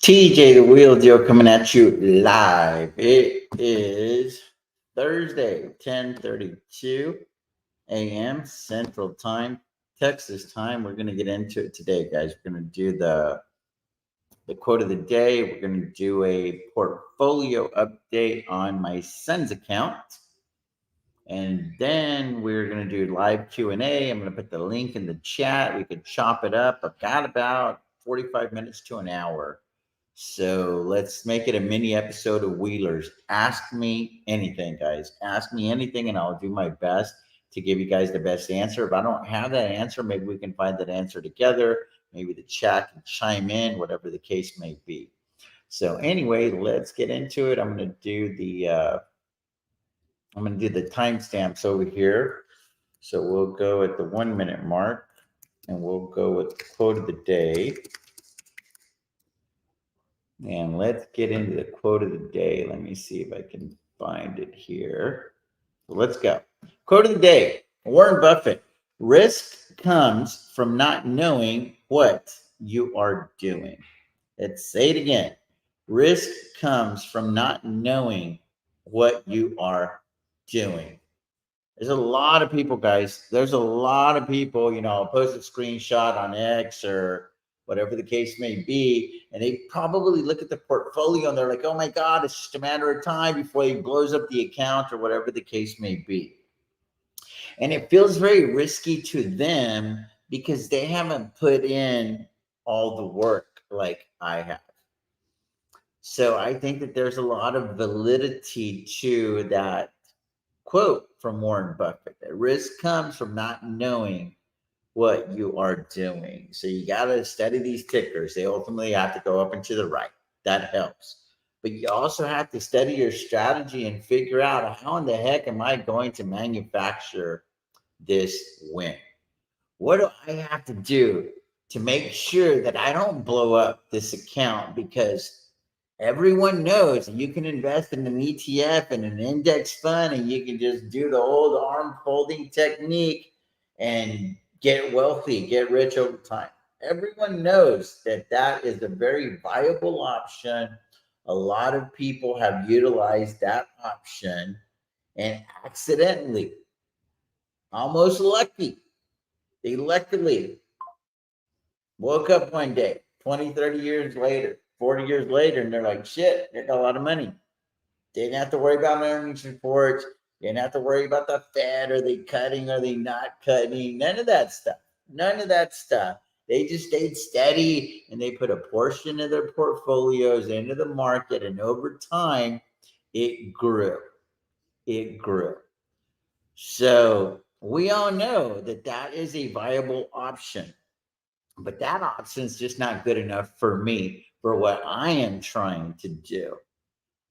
TJ the Wheel Deal coming at you live. It is Thursday, 10:32 a.m. Central Time, Texas time. We're gonna get into it today, guys. We're gonna do the quote of the day. We're gonna do a portfolio update on my son's account. And then we're going to do live Q&A. I'm going to put the link in the chat. We could chop it up. I've got about 45 minutes to an hour. So let's make it a mini episode of Wheelers. Ask me anything, guys. Ask me anything, and I'll do my best to give you guys the best answer. If I don't have that answer, maybe we can find that answer together. Maybe the chat can chime in, whatever the case may be. So anyway, let's get into it. I'm going to do the timestamps over here. So we'll go at the 1 minute mark and we'll go with the quote of the day. And let's get into the quote of the day. Let me see if I can find it here. So let's go. Quote of the day, Warren Buffett. Risk comes from not knowing what you are doing. Let's say it again. Risk comes from not knowing what you are doing. There's a lot of people, guys. There's a lot of people, I'll post a screenshot on X or whatever the case may be, and they probably look at the portfolio and they're like, oh my God, it's just a matter of time before he blows up the account or whatever the case may be. And it feels very risky to them because they haven't put in all the work like I have. So I think that there's a lot of validity to that quote from Warren Buffett. That risk comes from not knowing what you are doing. So you got to study these tickers. They ultimately have to go up and to the right. That helps. But you also have to study your strategy and figure out how in the heck am I going to manufacture this win? What do I have to do to make sure that I don't blow up this account? Because everyone knows that you can invest in an ETF and an index fund and you can just do the old arm folding technique and get wealthy, get rich over time. Everyone knows that that is a very viable option. A lot of people have utilized that option and accidentally, almost lucky, they luckily woke up one day, 20, 30 years later, 40 years later, and they're like, shit, they got a lot of money. They didn't have to worry about earnings reports. They didn't have to worry about the Fed. Are they cutting? Are they not cutting? None of that stuff. None of that stuff. They just stayed steady and they put a portion of their portfolios into the market. And over time, it grew. It grew. So we all know that that is a viable option. But that option is just not good enough for me for what I am trying to do.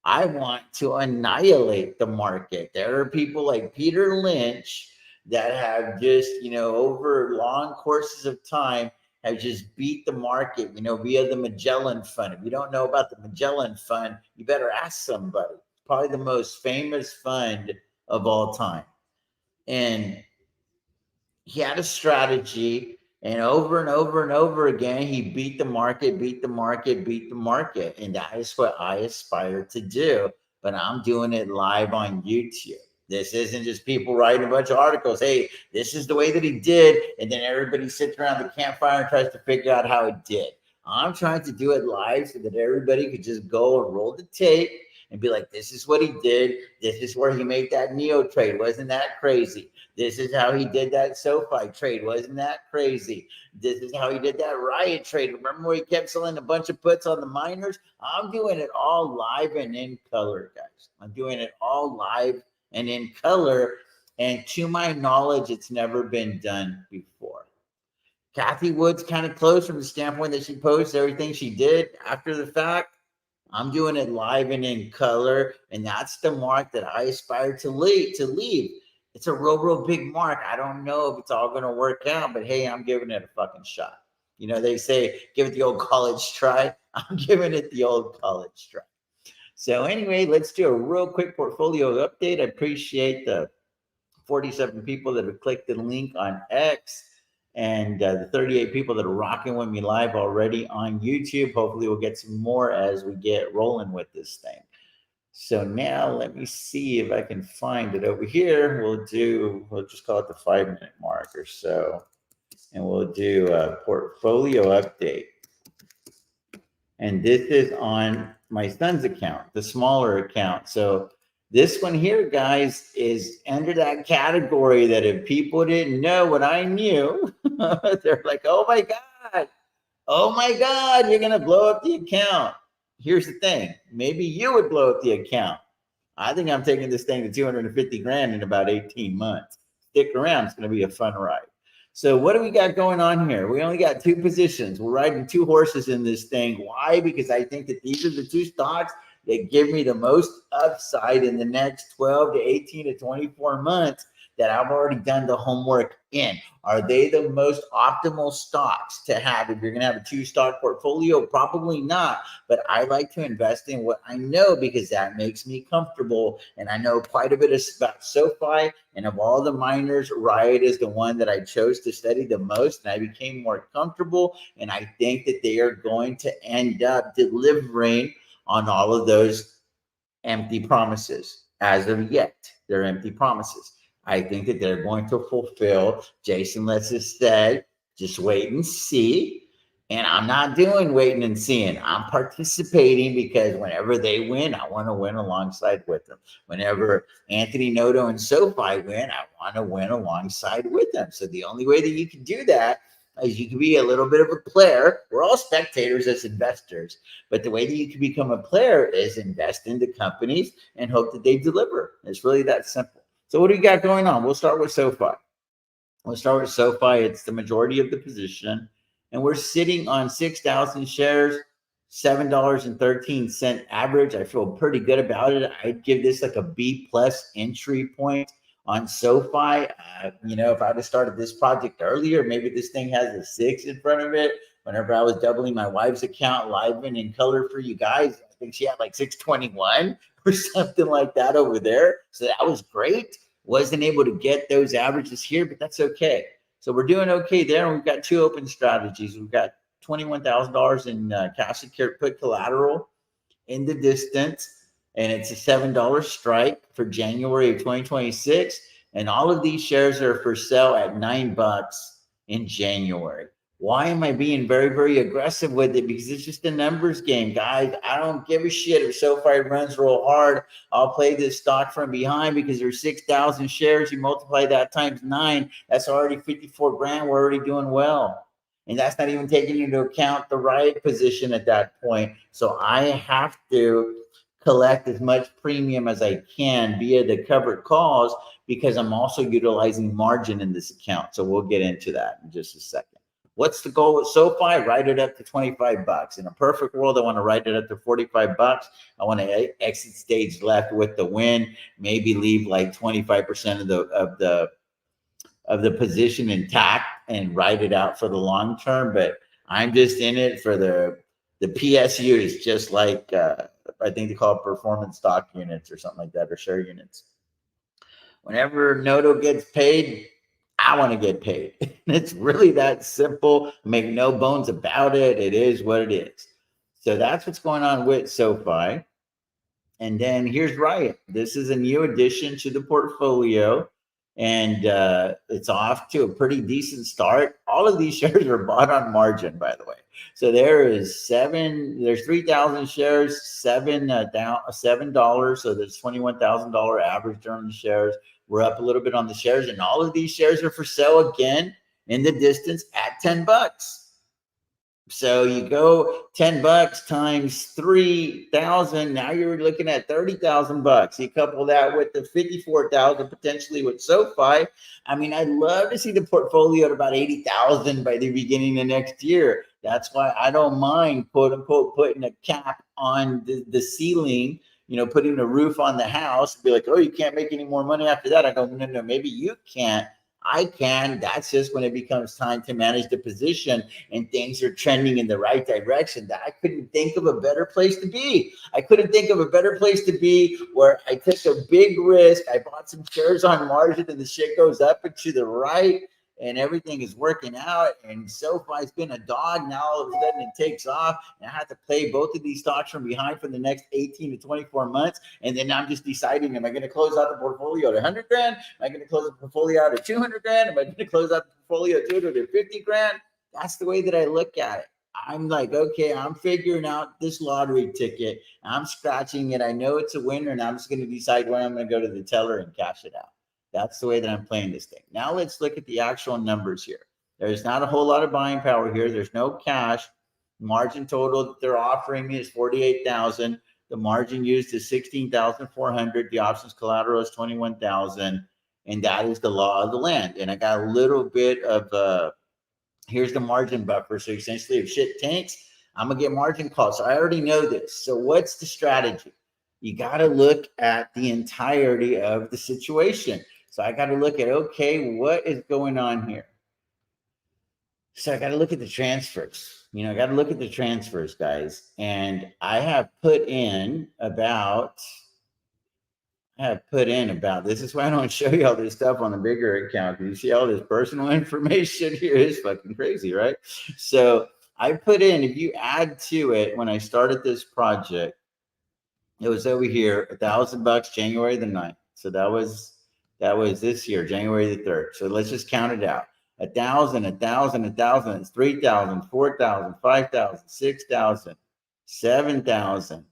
I want to annihilate the market. There are people like Peter Lynch that have just, over long courses of time, have just beat the market, via the Magellan Fund. If you don't know about the Magellan Fund, you better ask somebody. It's probably the most famous fund of all time. And he had a strategy, and over and over and over again, he beat the market, beat the market, beat the market. And that is what I aspire to do. But I'm doing it live on YouTube. This isn't just people writing a bunch of articles. Hey, this is the way that he did. And then everybody sits around the campfire and tries to figure out how it did. I'm trying to do it live so that everybody could just go and roll the tape and be like, this is what he did. This is where he made that Neo trade. Wasn't that crazy? This is how he did that SoFi trade. Wasn't that crazy? This is how he did that Riot trade. Remember where he kept selling a bunch of puts on the miners? I'm doing it all live and in color, guys. I'm doing it all live and in color. And to my knowledge, it's never been done before. Kathy Wood's kind of close from the standpoint that she posts everything she did after the fact. I'm doing it live and in color, and that's the mark that I aspire to leave. It's a real big mark. I don't know if it's all going to work out, but hey, I'm giving it a fucking shot. They say, give it the old college try. I'm giving it the old college try. So anyway, let's do a real quick portfolio update. I appreciate the 47 people that have clicked the link on X. and the 38 people that are rocking with me live already on YouTube. Hopefully, we'll get some more as we get rolling with this thing. So now let me see if I can find it over here. We'll just call it the 5-minute mark or so. And we'll do a portfolio update. And this is on my son's account, the smaller account. So this one here, guys, is under that category that if people didn't know what I knew, they're like, oh my God, you're going to blow up the account. Here's the thing. Maybe you would blow up the account. I think I'm taking this thing to 250 grand in about 18 months. Stick around. It's going to be a fun ride. So what do we got going on here? We only got 2 positions. We're riding 2 horses in this thing. Why? Because I think that these are the 2 stocks that give me the most upside in the next 12 to 18 to 24 months that I've already done the homework in. Are they the most optimal stocks to have if you're going to have a 2-stock portfolio? Probably not, but I like to invest in what I know because that makes me comfortable. And I know quite a bit about SoFi, and of all the miners, Riot is the one that I chose to study the most, and I became more comfortable. And I think that they are going to end up delivering on all of those empty promises. As of yet, they're empty promises. I think that they're going to fulfill. Jason lets us say, just wait and see. And I'm not doing waiting and seeing. I'm participating because whenever they win, I want to win alongside with them. Whenever Anthony Noto and SoFi win, I want to win alongside with them. So the only way that you can do that is you can be a little bit of a player. We're all spectators as investors, but the way that you can become a player is invest into companies and hope that they deliver. It's really that simple. So what do we got going on? We'll start with SoFi. It's the majority of the position, and we're sitting on 6,000 shares, $7.13 average. I feel pretty good about it. I'd give this like a B plus entry point on SoFi. If I'd have started this project earlier, maybe this thing has a 6 in front of it. Whenever I was doubling my wife's account live and in color for you guys, I think she had like 621 or something like that over there. So that was great. Wasn't able to get those averages here, but that's okay. So we're doing okay there. And we've got 2 open strategies. We've got $21,000 in cash secured put collateral in the distance, and it's a $7 strike for January of 2026. And all of these shares are for sale at $9 in January. Why am I being very, very aggressive with it? Because it's just a numbers game, guys. I don't give a shit if SoFi runs real hard. I'll play this stock from behind because there's 6,000 shares. You multiply that times 9, that's already 54 grand. We're already doing well. And that's not even taking into account the Riot position at that point. So I have to collect as much premium as I can via the covered calls because I'm also utilizing margin in this account. So we'll get into that in just a second. What's the goal with SoFi? Write it up to $25. In a perfect world, I want to write it up to $45. I want to exit stage left with the win. Maybe leave like 25% of the position intact and write it out for the long term. But I'm just in it for the PSUs, just like I think they call it performance stock units or something like that, or share units. Whenever Noto gets paid, I want to get paid. It's really that simple. Make no bones about it. It is what it is. So that's what's going on with SoFi. And then here's Riot. This is a new addition to the portfolio, and it's off to a pretty decent start. All of these shares are bought on margin, by the way. So there's 3,000 shares, $7. So there's $21,000 average on the shares. We're up a little bit on the shares, and all of these shares are for sale again in the distance at $10. So you go $10 times 3,000. Now you're looking at $30,000. You couple that with the 54,000 potentially with SoFi. I mean, I'd love to see the portfolio at about 80,000 by the beginning of next year. That's why I don't mind, quote unquote, putting a cap on the ceiling. Putting a roof on the house and be like, oh, you can't make any more money after that. I go, no, maybe you can't. I can. That's just when it becomes time to manage the position and things are trending in the right direction. That I couldn't think of a better place to be. I couldn't think of a better place to be where I took a big risk. I bought some shares on margin and the shit goes up and to the right. and everything is working out, and SoFi's been a dog. Now all of a sudden it takes off, and I have to play both of these stocks from behind for the next 18 to 24 months. And then I'm just deciding, am I going to close out the portfolio at 100 grand? Am I going to close the portfolio out at 200 grand? Am I going to close out the portfolio at 250 grand? That's the way that I look at it. I'm like, okay, I'm figuring out this lottery ticket. I'm scratching it. I know it's a winner, and I'm just going to decide when I'm going to go to the teller and cash it out. That's the way that I'm playing this thing. Now let's look at the actual numbers here. There's not a whole lot of buying power here. There's no cash. Margin total that they're offering me is 48,000. The margin used is 16,400. The options collateral is 21,000, and that is the law of the land. And I got a little bit of here's the margin buffer. So essentially, if shit tanks, I'm going to get margin calls. So I already know this. So what's the strategy? You got to look at the entirety of the situation. So I got to look at, okay, what is going on here? So I got to look at the transfers. I got to look at the transfers, guys. And I have put in about, this is why I don't show you all this stuff on the bigger account, because you see all this personal information here is fucking crazy, right? So I put in, if you add to it, when I started this project, it was over here, $1,000 January the 9th. So that was this year, January the 3rd. So let's just count it out. 1,000, 1,000, 1,000, it's 3,000, 4,000, 5,000, 6,000, 7,000.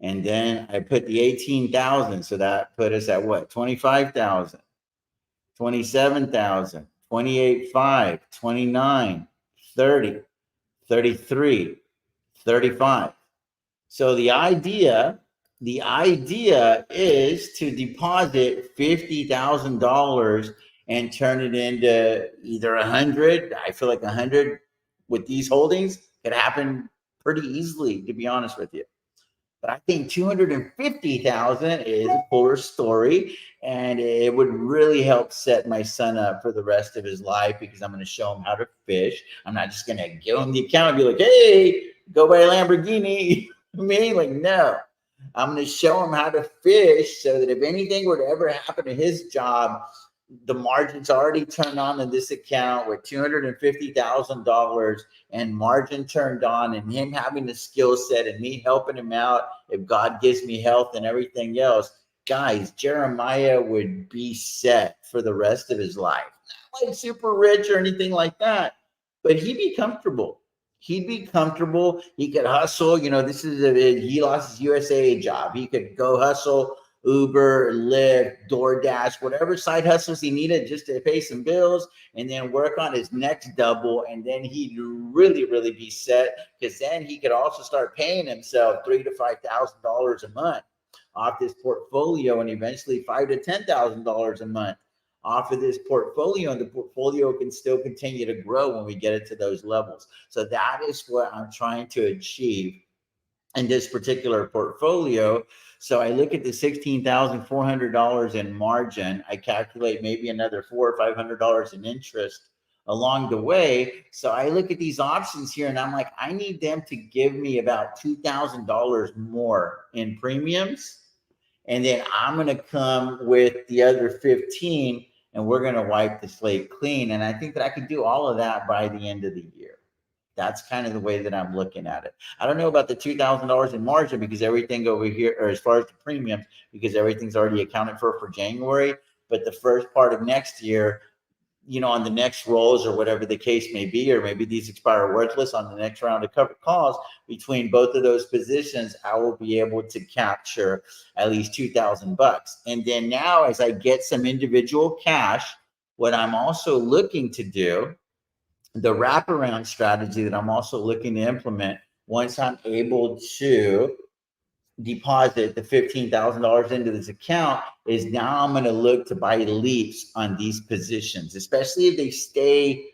And then I put the 18,000. So that put us at what? 25,000, 27,000, 28,500, 29, 30, 33, 35. So the idea is to deposit $50,000 and turn it into either 100. I feel like 100 with these holdings could happen pretty easily, to be honest with you. But I think 250,000 is a cooler story, and it would really help set my son up for the rest of his life, because I'm going to show him how to fish. I'm not just going to give him the account and be like, hey, go buy a Lamborghini. Me, like, no. I'm going to show him how to fish, so that if anything were to ever happen to his job, the margin's already turned on in this account with $250,000 and margin turned on, and him having the skill set and me helping him out if God gives me health and everything else. Guys, Jeremiah would be set for the rest of his life. Not like super rich or anything like that, but he'd be comfortable. He could hustle. He lost his USA job. He could go hustle Uber, Lyft, DoorDash, whatever side hustles he needed just to pay some bills, and then work on his next double. And then he'd really, really be set, because then he could also start paying himself $3,000 to $5,000 a month off this portfolio, and eventually $5,000 to $10,000 a month off of this portfolio. And the portfolio can still continue to grow when we get it to those levels. So that is what I'm trying to achieve in this particular portfolio. So I look at the $16,400 in margin. I calculate maybe another $400 or $500 in interest along the way. So I look at these options here, and I'm like, I need them to give me about $2,000 more in premiums. And then I'm going to come with the other 15, and we're going to wipe the slate clean. And I think that I could do all of that by the end of the year. That's kind of the way that I'm looking at it. I don't know about the $2,000 in margin, because everything over here, or as far as the premiums, because everything's already accounted for January. But the first part of next year, on the next rolls or whatever the case may be, or maybe these expire worthless on the next round of covered calls, between both of those positions, I will be able to capture at least $2,000. And then now, as I get some individual cash, what I'm also looking to do, the wraparound strategy that I'm also looking to implement, once I'm able to deposit the $15,000 into this account, is now I'm going to look to buy leaps on these positions, especially if they stay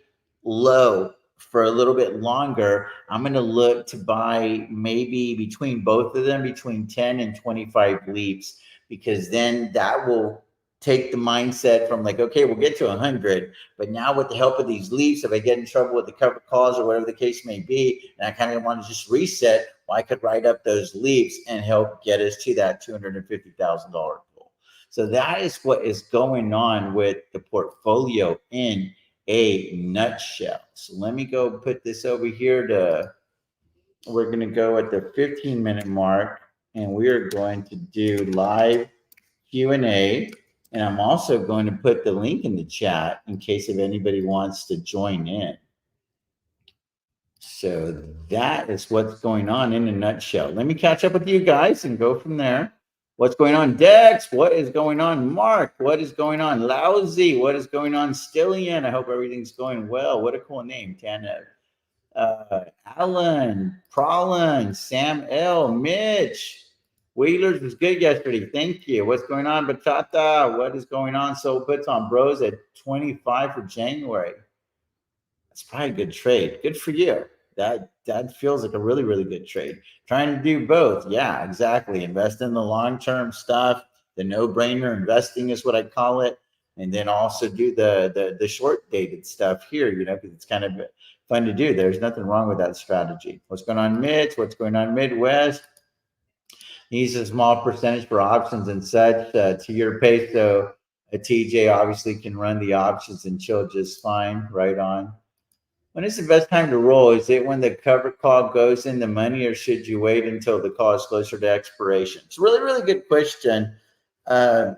low for a little bit longer. I'm going to look to buy maybe between both of them, between 10 and 25 leaps, because then that will take the mindset from like, okay, we'll get to 100, but now with the help of these leaps, if I get in trouble with the covered calls or whatever the case may be, and I kind of want to just reset, well, I could write up those leaps and help get us to that $250,000 goal. So that is what is going on with the portfolio in a nutshell. So let me go put this over here we're going to go at the 15-minute mark, and we are going to do live Q&A. And I'm also going to put the link in the chat in case if anybody wants to join in. So that is what's going on in a nutshell. Let me catch up with you guys and go from there. What's going on, Dex? What is going on, Mark? What is going on, Lousy? What is going on, Stillian? I hope everything's going well. What a cool name, Tanev. Alan, Prolin, Sam L, Mitch. Wheelers was good yesterday. Thank you. What's going on, Bachata? What is going on? So puts on bros at 25 for January. That's probably a good trade. Good for you. That feels like a really, really good trade. Trying to do both. Yeah, exactly. Invest in the long-term stuff. The no-brainer investing is what I call it. And then also do the short-dated stuff here, because it's kind of fun to do. There's nothing wrong with that strategy. What's going on, Mitch? What's going on, Midwest? Needs a small percentage for options and such to your pace. So a TJ obviously can run the options and chill just fine. Right on. When is the best time to roll? Is it when the cover call goes in the money, or should you wait until the call is closer to expiration? It's a really, really good question. I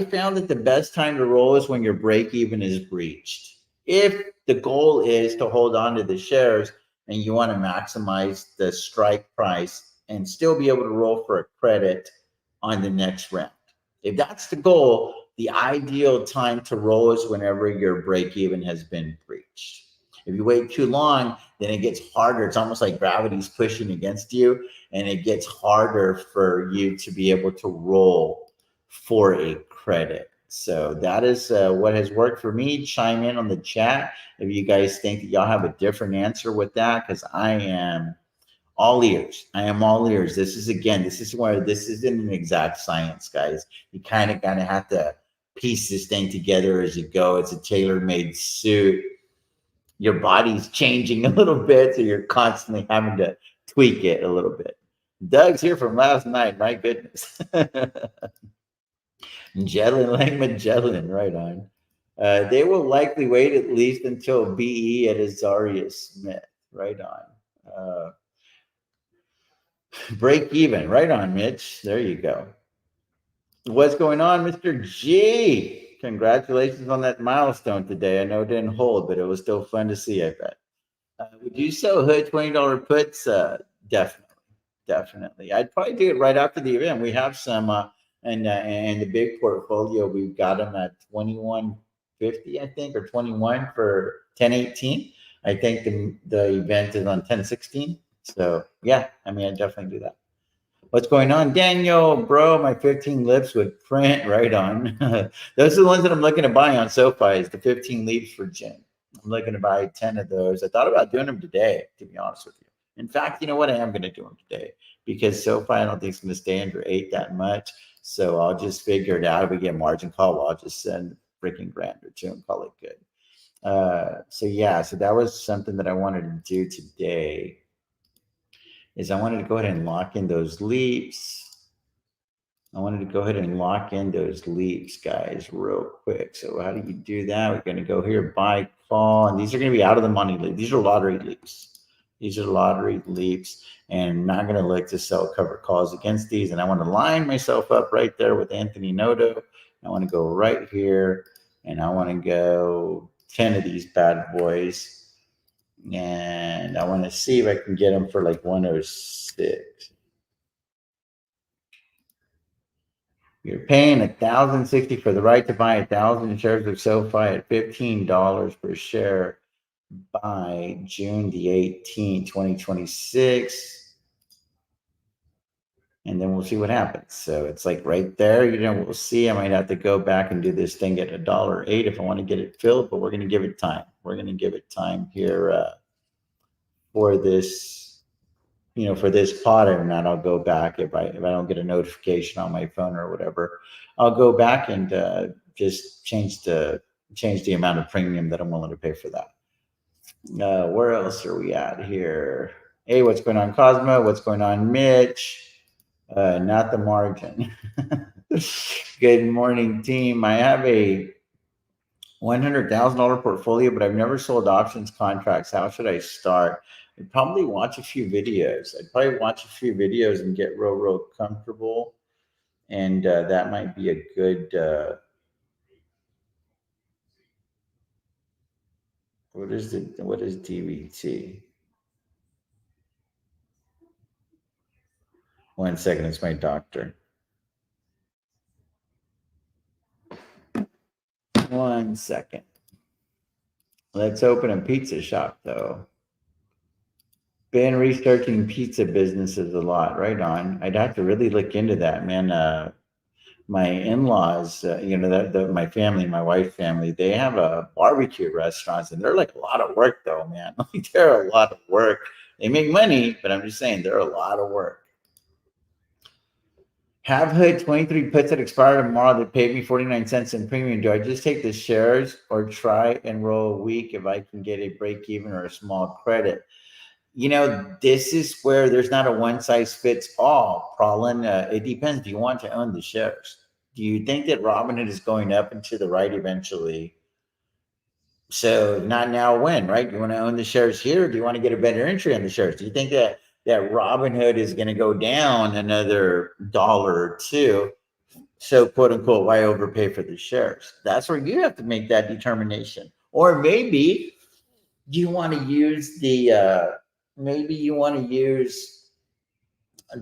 found that the best time to roll is when your break even is breached. If the goal is to hold on to the shares and you want to maximize the strike price and still be able to roll for a credit on the next round. If that's the goal, the ideal time to roll is whenever your break even has been breached. If you wait too long, then it gets harder. It's almost like gravity's pushing against you, and it gets harder for you to be able to roll for a credit. So that is what has worked for me. Chime in on the chat if you guys think that y'all have a different answer with that, because I am all ears. I am all ears. This is where this isn't an exact science, guys. You kind of have to piece this thing together as you go. It's a tailor-made suit. Your body's changing a little bit, so you're constantly having to tweak it a little bit. Doug's here from last night. My goodness. Magellan, right on. They will likely wait at least until BE at Azaria Smith. Right on. Break even. Right on, Mitch. There you go. What's going on, Mr. G? Congratulations on that milestone today. I know it didn't hold, but it was still fun to see, I bet. Would you sell hood $20 puts? Definitely. I'd probably do it right after the event. We have some, and the big portfolio, we've got them at 21.50, I think, or 21 for 10.18. I think the event is on 10.16. So yeah, I mean, I definitely do that. What's going on, Daniel? Bro, my 15 lips would print. Right on. Those are the ones that I'm looking to buy on SoFi, is the 15 leaps for Jim. I'm looking to buy 10 of those. I thought about doing them today, to be honest with you. In fact, you know what? I am going to do them today because SoFi, I don't think it's going to stay under 8 that much. So I'll just figure it out. If we get margin call, well, I'll just send freaking grand or two and call it good. So yeah, so that was something that I wanted to do today. Is I wanted to go ahead and lock in those leaps. I wanted to go ahead and lock in those leaps, guys, real quick. So how do you do that? We're going to go here, buy, call, and these are going to be out of the money leaps. These are lottery leaps. These are lottery leaps, and I'm not going to look to sell cover calls against these. And I want to line myself up right there with Anthony Noto. I want to go right here, and I want to go 10 of these bad boys. And I want to see if I can get them for like 106. You're paying $1,060 for the right to buy 1,000 shares of SoFi at $15 per share by June the 18th, 2026. And then we'll see what happens. So it's like right there, we'll see. I might have to go back and do this thing at $1.08 if I want to get it filled, but we're going to give it time. We're going to give it time here for this, for this pot, and then I'll go back if I don't get a notification on my phone or whatever. I'll go back and just change the amount of premium that I'm willing to pay for that. Where else are we at here? Hey, what's going on, Cosmo? What's going on, Mitch? Not the margin. Good morning, team. I have a $100,000 portfolio, but I've never sold options contracts. How should I start? I'd probably watch a few videos. I'd probably watch a few videos and get real comfortable. And that might be a good, what is DVT? 1 second, it's my doctor. 1 second. Let's open a pizza shop though. Been researching pizza businesses a lot. Right on. I'd have to really look into that, man. My in-laws, my family, my wife's family, they have a barbecue restaurants, and they're like a lot of work, though, man. Like they're a lot of work. They make money, but I'm just saying they're a lot of work. Have Hood 23 puts that expire tomorrow. They paid me 49 cents in premium. Do I just take the shares or try and roll a week if I can get a break even or a small credit? This is where there's not a one size fits all, Prolin. It depends. Do you want to own the shares? Do you think that Robinhood is going up and to the right eventually? So not now, when, right? Do you want to own the shares here? Or do you want to get a better entry on the shares? Do you think that Robinhood is going to go down another dollar or two? So quote unquote, why overpay for the shares? That's where you have to make that determination. Or maybe you want to use the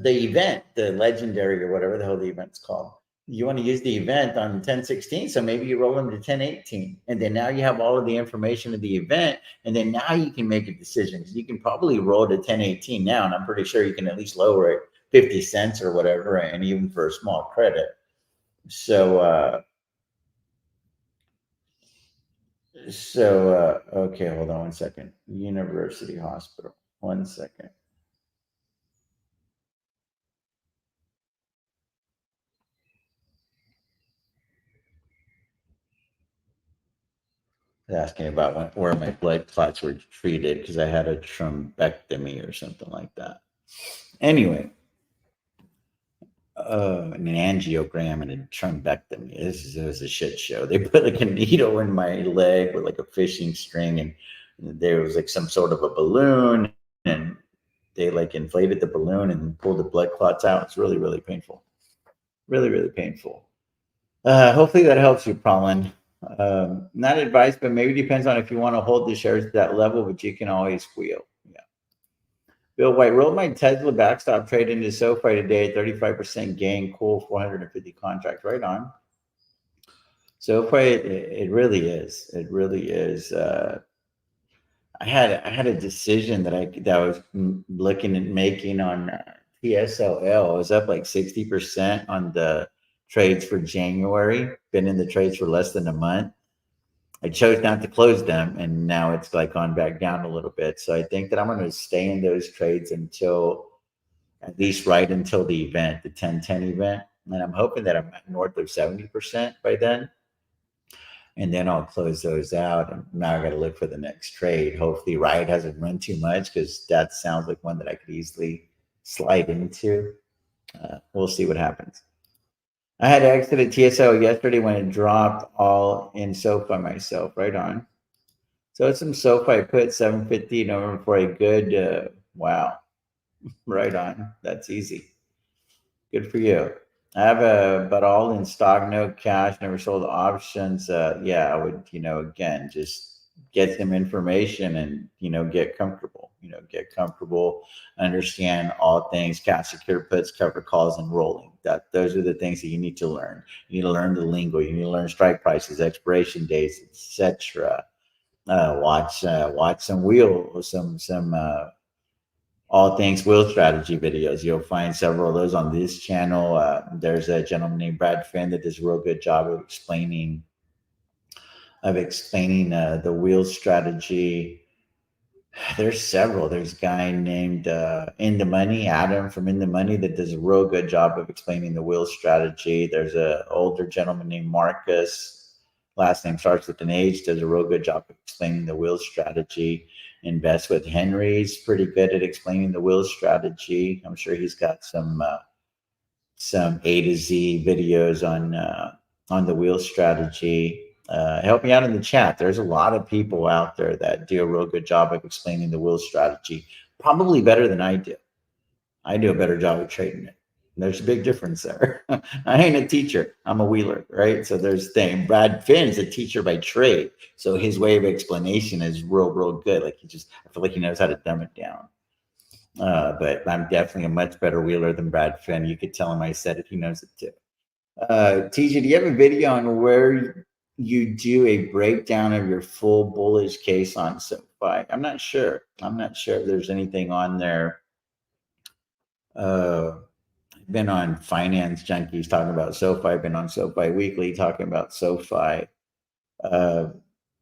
event, the legendary or whatever the hell the event's called. You want to use the event on 10/16, so maybe you roll into 10/18, and then now you have all of the information of the event, and then now you can make a decision. You can probably roll to 10/18 now, and I'm pretty sure you can at least lower it 50 cents or whatever, and even for a small credit. So okay, hold on 1 second. University Hospital. 1 second. Asking about where my blood clots were treated because I had a thrombectomy or something like that. Anyway, an angiogram and a thrombectomy. It was a shit show. They put like a needle in my leg with like a fishing string, and there was like some sort of a balloon, and they like inflated the balloon and pulled the blood clots out. It's really painful. Really painful. Hopefully that helps you, Prolin. Not advice, but maybe depends on if you want to hold the shares at that level, but you can always wheel. Yeah. Bill White rolled my Tesla backstop trade into SoFi today, 35% gain, cool 450 contract. Right on. SoFi, it really is. It really is. I had a decision that I was looking at making on TSLL. I was up like 60% on the trades for January. Been in the trades for less than a month. I chose not to close them, and now it's like gone back down a little bit. So I think that I'm going to stay in those trades until at least right until the event, the 10/10 event, and I'm hoping that I'm north of 70% by then. And then I'll close those out. And now I got to look for the next trade. Hopefully, Riot hasn't run too much because that sounds like one that I could easily slide into. We'll see what happens. I had exited TSO yesterday when it dropped all in SoFi myself. Right on. So it's some SoFi put 750 over for a good, wow. Right on. That's easy. Good for you. I have but all in stock, no cash, never sold options. Yeah, I would, again, just get some information and, get comfortable, understand all things, cash secure puts, cover calls, and rolling. Those are the things that you need to learn. You need to learn the lingo. You need to learn strike prices, expiration dates, etc. Watch some all things wheel strategy videos. You'll find several of those on this channel. There's a gentleman named Brad Finn that does a real good job of explaining the wheel strategy. There's several. There's a guy named In the Money, Adam from In the Money, that does a real good job of explaining the wheel strategy. There's an older gentleman named Marcus, last name starts with an H, does a real good job of explaining the wheel strategy. Invest with Henry's pretty good at explaining the wheel strategy. I'm sure he's got some A to Z videos on the wheel strategy. Help me out in the chat. There's a lot of people out there that do a real good job of explaining the wheel strategy, probably better than I do. I do a better job of trading it. There's a big difference there. I ain't a teacher. I'm a wheeler, right? So there's thing. Brad Finn's a teacher by trade. So his way of explanation is real good. Like I feel like he knows how to dumb it down. But I'm definitely a much better wheeler than Brad Finn. You could tell him I said it. He knows it too. TJ, do you have a video on where you do a breakdown of your full bullish case on SoFi? I'm not sure. I'm not sure if there's anything on there. I've been on Finance Junkies talking about SoFi. I've been on SoFi Weekly talking about SoFi. Uh,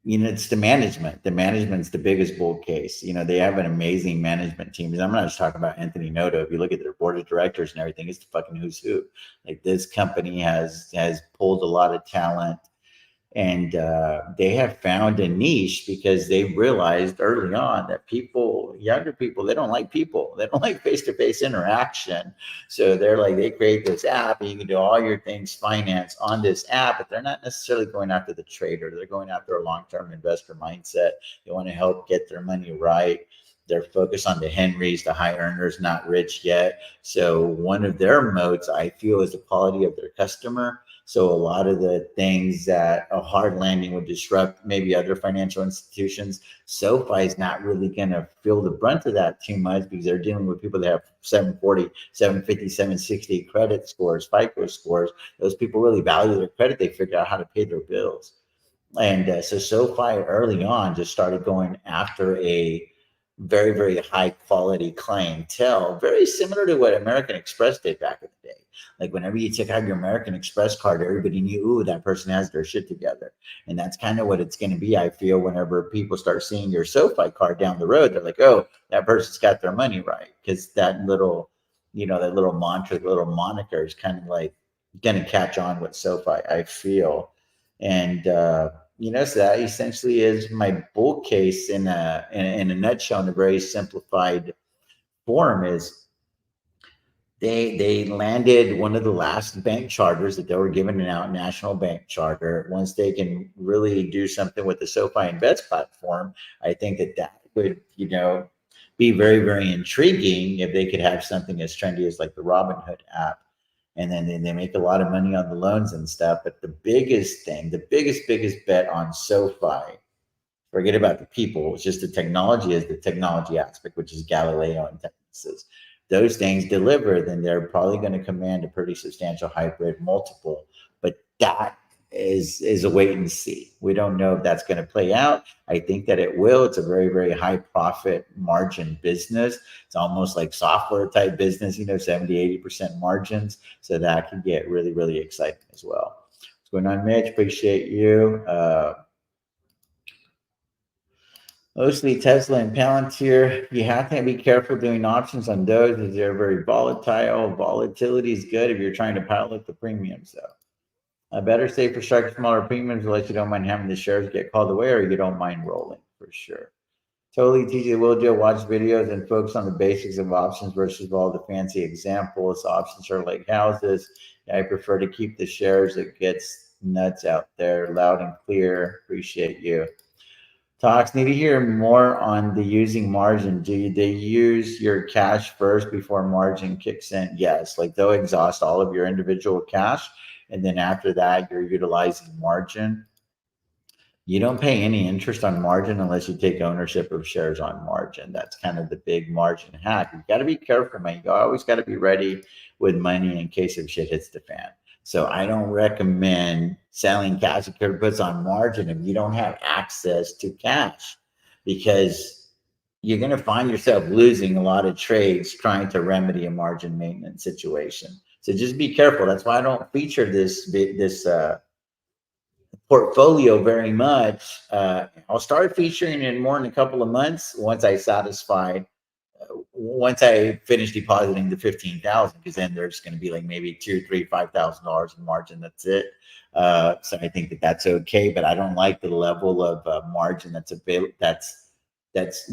it's the management. The management's the biggest bull case. They have an amazing management team. I'm not just talking about Anthony Noto. If you look at their board of directors and everything, it's the fucking who's who. Like, this company has pulled a lot of talent, and they have found a niche because they realized early on that younger people, they don't like people. They don't like face-to-face interaction. So they create this app, and you can do all your things finance on this app, but they're not necessarily going after the trader. They're going after a long-term investor mindset. They want to help get their money right. They're focused on the Henrys, the high earners, not rich yet. So one of their moats, I feel, is the quality of their customer. So a lot of the things that a hard landing would disrupt maybe other financial institutions, SoFi is not really going to feel the brunt of that too much because they're dealing with people that have 740, 750, 760 credit scores, FICO scores. Those people really value their credit. They figure out how to pay their bills. And so SoFi early on just started going after a very high quality clientele, very similar to what American Express did back in the day. Like, whenever you took out your American Express card, everybody knew, ooh, that person has their shit together. And that's kind of what it's going to be, I feel, whenever people start seeing your SoFi card down the road. They're like, oh, that person's got their money right. Because that little mantra, the little moniker is kind of like going to catch on with SoFi, I feel. And so that essentially is my bull case in a nutshell, in a very simplified form. Is they landed one of the last bank charters that they were given an out national bank charter. Once they can really do something with the SoFi Invest platform, I think that would be very intriguing if they could have something as trendy as like the Robinhood app. And then they make a lot of money on the loans and stuff. But the biggest thing, the biggest bet on SoFi, forget about the people, it's just the technology, is the technology aspect, which is Galileo and Texas. Those things deliver, then they're probably going to command a pretty substantial hybrid multiple. But that is a wait and see. We don't know if that's going to play out. I think that it will. It's a very high profit margin business. It's almost like software type business, 70-80% margins. So that can get really exciting as well. What's going on, Mitch? Appreciate you. Mostly Tesla and Palantir. You have to be careful doing options on those because they're very volatile. Volatility is good if you're trying to pile up the premiums, though. Better save for smaller premiums unless you don't mind having the shares get called away, or you don't mind rolling, for sure. Totally teach you will do watch videos and focus on the basics of options versus all the fancy examples. Options are like houses. I prefer to keep the shares. It gets nuts out there. Loud and clear. Appreciate you. Talks, need to hear more on the using margin. Do they use your cash first before margin kicks in? Yes, like they'll exhaust all of your individual cash, and then after that, you're utilizing margin. You don't pay any interest on margin unless you take ownership of shares on margin. That's kind of the big margin hack. You got to be careful, man. You always got to be ready with money in case of shit hits the fan. So I don't recommend selling cash and puts on margin if you don't have access to cash, because you're going to find yourself losing a lot of trades trying to remedy a margin maintenance situation. So just be careful. That's why I don't feature this portfolio very much. I'll start featuring it more in a couple of months once I finish depositing the 15,000, because then there's going to be like maybe $2,000, $3,000, $5,000 in margin. That's it. So I think that's okay, but I don't like the level of margin that's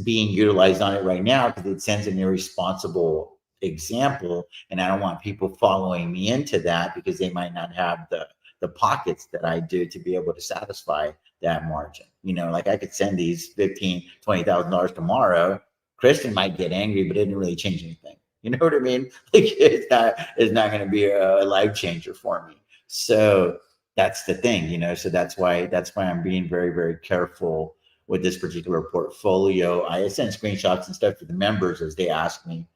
being utilized on it right now, because it sends an irresponsible example, and I don't want people following me into that because they might not have the the pockets that I do to be able to satisfy that margin. Like I could send these $15,000-$20,000 tomorrow. Kristen might get angry, but it didn't really change anything. You know what I mean? Like it's not going to be a life changer for me. So that's the thing, So that's why I'm being very, very careful with this particular portfolio. I send screenshots and stuff to the members as they ask me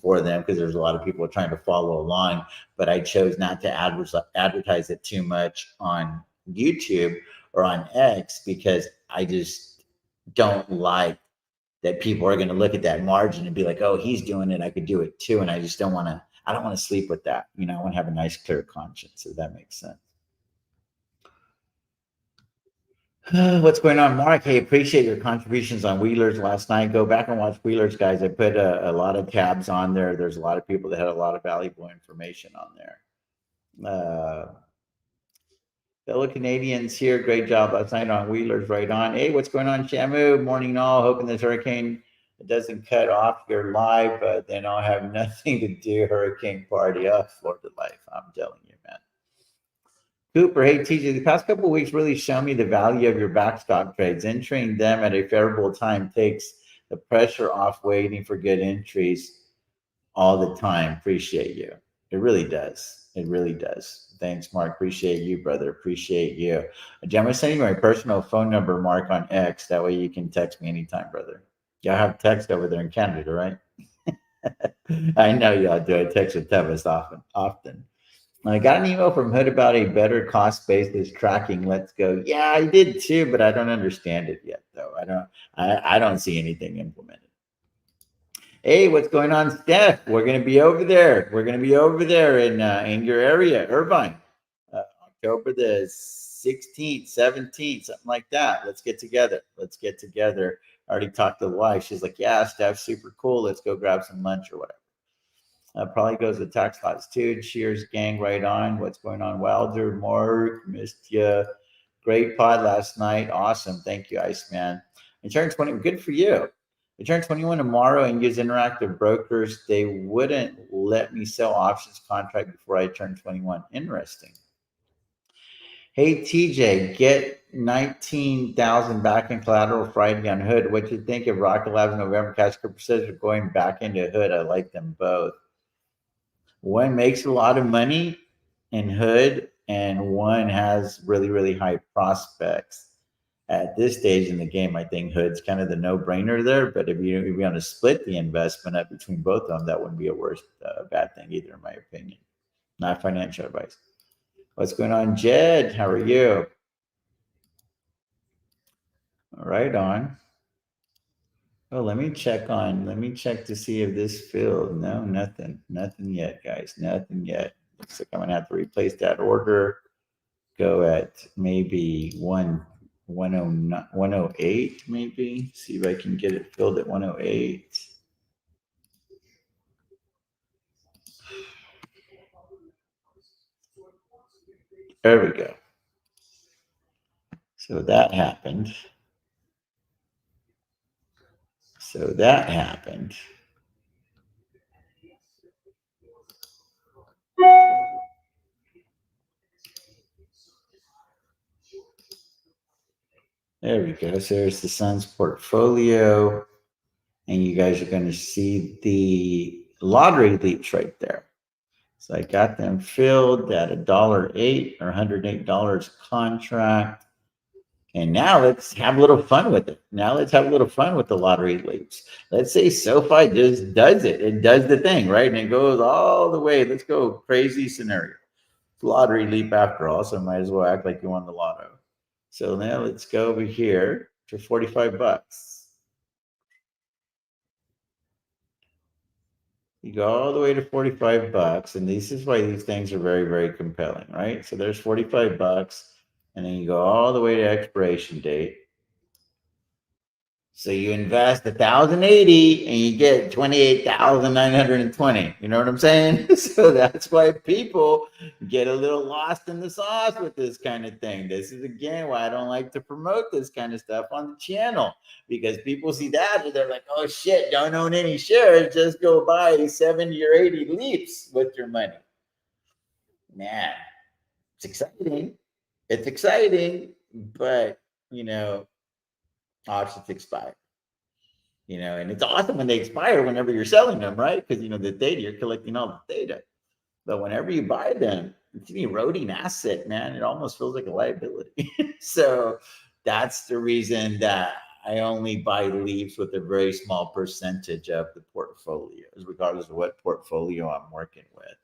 for them, because there's a lot of people trying to follow along. But I chose not to advertise it too much on YouTube or on X, because I just don't like that people are going to look at that margin and be like, oh, he's doing it, I could do it too. And I just don't want to. I don't want to sleep with that. I want to have a nice, clear conscience, if that makes sense. What's going on, Mark? Hey, appreciate your contributions on Wheelers last night. Go back and watch Wheelers, guys. I put a lot of tabs on there. There's a lot of people that had a lot of valuable information on there. Fellow Canadians here, great job last night on Wheelers. Right on. Hey, what's going on, Shamu? Morning, all. Hoping this hurricane doesn't cut off your live, but then I'll have nothing to do. Hurricane party up, Florida life. I'm telling you, man. Cooper, hey TJ, the past couple of weeks really show me the value of your backstop trades. Entering them at a favorable time takes the pressure off waiting for good entries all the time. Appreciate you. It really does. It really does. Thanks, Mark. Appreciate you, brother. Appreciate you. I'm going to send you my personal phone number, Mark, on X. That way you can text me anytime, brother. Y'all have text over there in Canada, right? I know y'all do. I text with Tevis often. I got an email from Hood about a better cost basis tracking. Let's go. Yeah, I did too, but I don't understand it yet, though. I don't see anything implemented. Hey, what's going on, Steph? We're gonna be over there. We're gonna be over there in your area, Irvine, October the 16th, 17th, something like that. Let's get together. I already talked to the wife. She's like, yeah, Steph's super cool. Let's go grab some lunch or whatever. Probably goes to tax lots too. Cheers, gang, right on. What's going on, Wilder? Mark, missed you. Great pod last night. Awesome. Thank you, Iceman. I turned 20. Good for you. I turned 21 tomorrow and use Interactive Brokers. They wouldn't let me sell options contract before I turned 21. Interesting. Hey, TJ, get 19,000 back in collateral Friday on Hood. What do you think of Rocket Labs November cash percentage are going back into Hood? I like them both. One makes a lot of money in Hood, and one has really, really high prospects. At this stage in the game, I think Hood's kind of the no-brainer there. But if you want to split the investment up between both of them, that wouldn't be a bad thing either, in my opinion. Not financial advice. What's going on, Jed? How are you? Right on. Oh, let me check to see if this filled. No, nothing yet, guys. Nothing yet. Looks like I'm gonna have to replace that order. Go at maybe 108, maybe. See if I can get it filled at 108. There we go. So that happened. There we go. So there's the Suns portfolio. And you guys are going to see the lottery leaps right there. So I got them filled at $1.08 or $108 contract. And now let's have a little fun with it. Now let's have a little fun with the lottery leaps. Let's say SoFi just does it. It does the thing, right? And it goes all the way. Let's go crazy scenario. Lottery leap after all, so might as well act like you won the lotto. So now let's go over here to 45 bucks. You go all the way to 45 bucks, and this is why these things are very, very compelling, right? So there's 45 bucks, and then you go all the way to expiration date. So you invest 1,080 and you get 28,920. You know what I'm saying? So that's why people get a little lost in the sauce with this kind of thing. This is again why I don't like to promote this kind of stuff on the channel, because people see that and they're like, oh shit, don't own any shares, just go buy 70 or 80 leaps with your money. Man, It's exciting. It's exciting, but you know, options expire. And it's awesome when they expire whenever you're selling them, right? Because the data, you're collecting all the data. But whenever you buy them, it's an eroding asset, man. It almost feels like a liability. So that's the reason that I only buy leaves with a very small percentage of the portfolios, regardless of what portfolio I'm working with.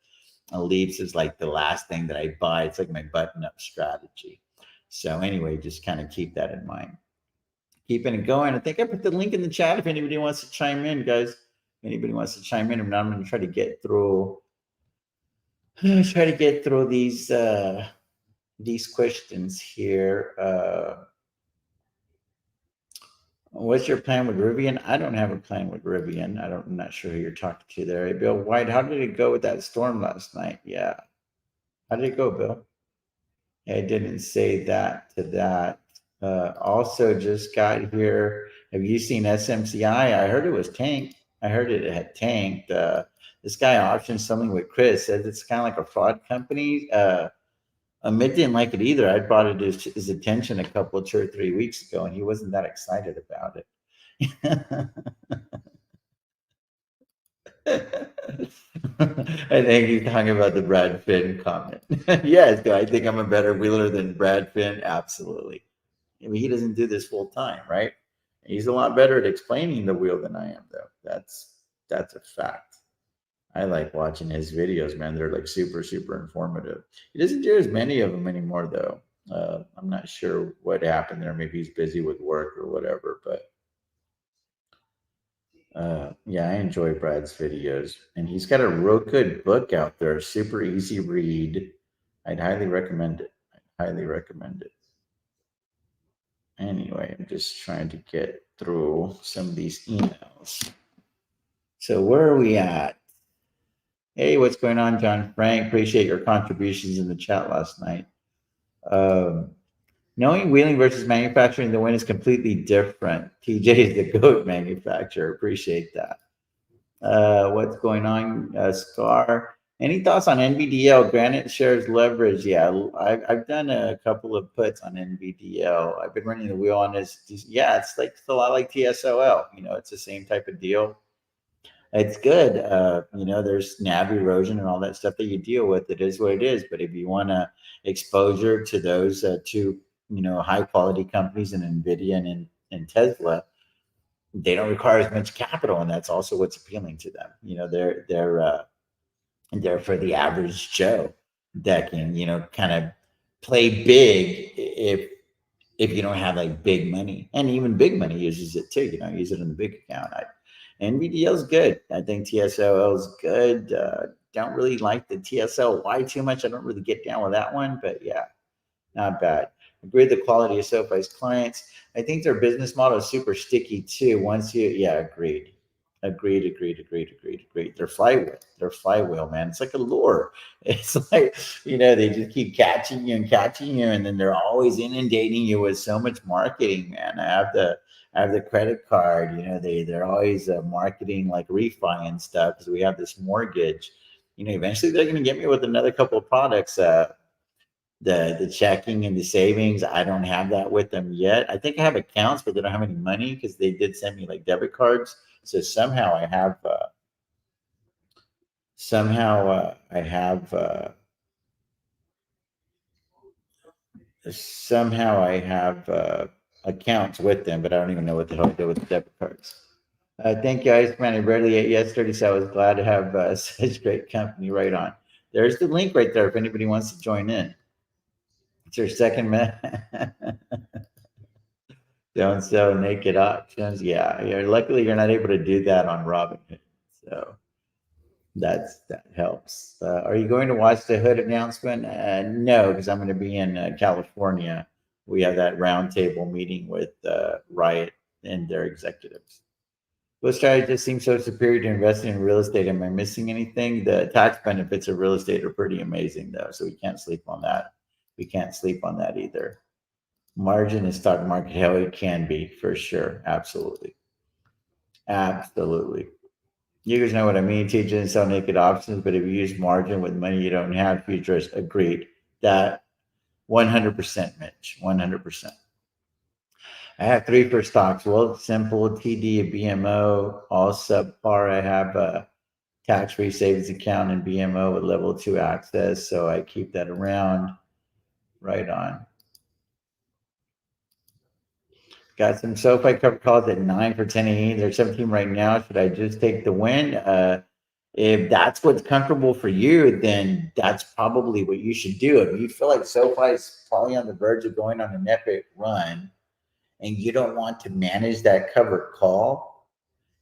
Leaves is like the last thing that I buy. It's like my button up strategy. So anyway, just kind of keep that in mind. Keeping it going. I think I put the link in the chat if anybody wants to chime in, guys. If anybody wants to chime in, I'm going to try to get through. Try to get through these questions here. What's your plan with Rivian? I don't have a plan with Rivian. I'm not sure who you're talking to there. Hey, Bill White, how did it go with that storm last night? Yeah. How did it go, Bill? I didn't say that to that. Also, just got here. Have you seen SMCI? I heard it was tanked. I heard it had tanked. This guy optioned something with Chris. Says it's kind of like a fraud company. Mitt didn't like it either. I brought it to his attention a couple of 2 or 3 weeks ago, and he wasn't that excited about it. I think he's talking about the Brad Finn comment. Yes, do I think I'm a better wheeler than Brad Finn? Absolutely. I mean, he doesn't do this full time, right? He's a lot better at explaining the wheel than I am, though. That's a fact. I like watching his videos, man. They're like super, super informative. He doesn't do as many of them anymore, though. I'm not sure what happened there. Maybe he's busy with work or whatever, but yeah, I enjoy Brad's videos, and he's got a real good book out there, super easy read. I'd highly recommend it. I'd highly recommend it. Anyway, I'm just trying to get through some of these emails. So where are we at? Hey, what's going on, John Frank? Appreciate your contributions in the chat last night. Knowing wheeling versus manufacturing the win is completely different. TJ is the GOAT manufacturer. Appreciate that. What's going on, Scar? Any thoughts on NVDL? Granite shares leverage. Yeah, I've done a couple of puts on NVDL. I've been running the wheel on this. Yeah, it's a lot like TSOL. It's the same type of deal. It's good. There's NAV erosion and all that stuff that you deal with. It is what it is. But if you want exposure to those two, high quality companies in NVIDIA and Tesla, they don't require as much capital, and that's also what's appealing to them. They're for the average Joe that can kind of play big if you don't have like big money, and even big money uses it too. Use it in the big account. NVDL is good. I think TSOL is good. Don't really like the TSLY too much. I don't really get down with that one, but yeah, not bad. Agree with the quality of SoFi's clients. I think their business model is super sticky too. Agreed. They're flywheel, man. It's like a lure. It's like, they just keep catching you, and then they're always inundating you with so much marketing, man. I have the credit card, they're always marketing like refi and stuff because we have this mortgage. Eventually they're going to get me with another couple of products. The checking and the savings, I don't have that with them yet. I think I have accounts, but they don't have any money because they did send me like debit cards. So somehow I have accounts with them, but I don't even know what the hell I do with the debit cards. Thank you, Iceman. I barely ate yesterday, so I was glad to have such great company. Right on. There's the link right there if anybody wants to join in. It's your second Don't sell naked options. Yeah. Luckily, you're not able to do that on Robinhood. So that helps. Are you going to watch the Hood announcement? No, because I'm going to be in California. We have that roundtable meeting with Riot and their executives. What strategy just seems so superior to investing in real estate? Am I missing anything? The tax benefits of real estate are pretty amazing, though, so we can't sleep on that. We can't sleep on that either. Margin in stock market, hell, it can be for sure. Absolutely. You guys know what I mean. TJ and sell naked options, but if you use margin with money you don't have, futures agreed. That 100%, Mitch. 100%. I have three for stocks. Well, simple, TD, a BMO, all subpar. I have a tax-free savings account in BMO with level 2 access, so I keep that around. Right on. Got some SoFi cover calls at 9 for 10 They're 17 right now. Should I just take the win? If that's what's comfortable for you, then that's probably what you should do. If you feel like SoFi is probably on the verge of going on an epic run and you don't want to manage that covered call,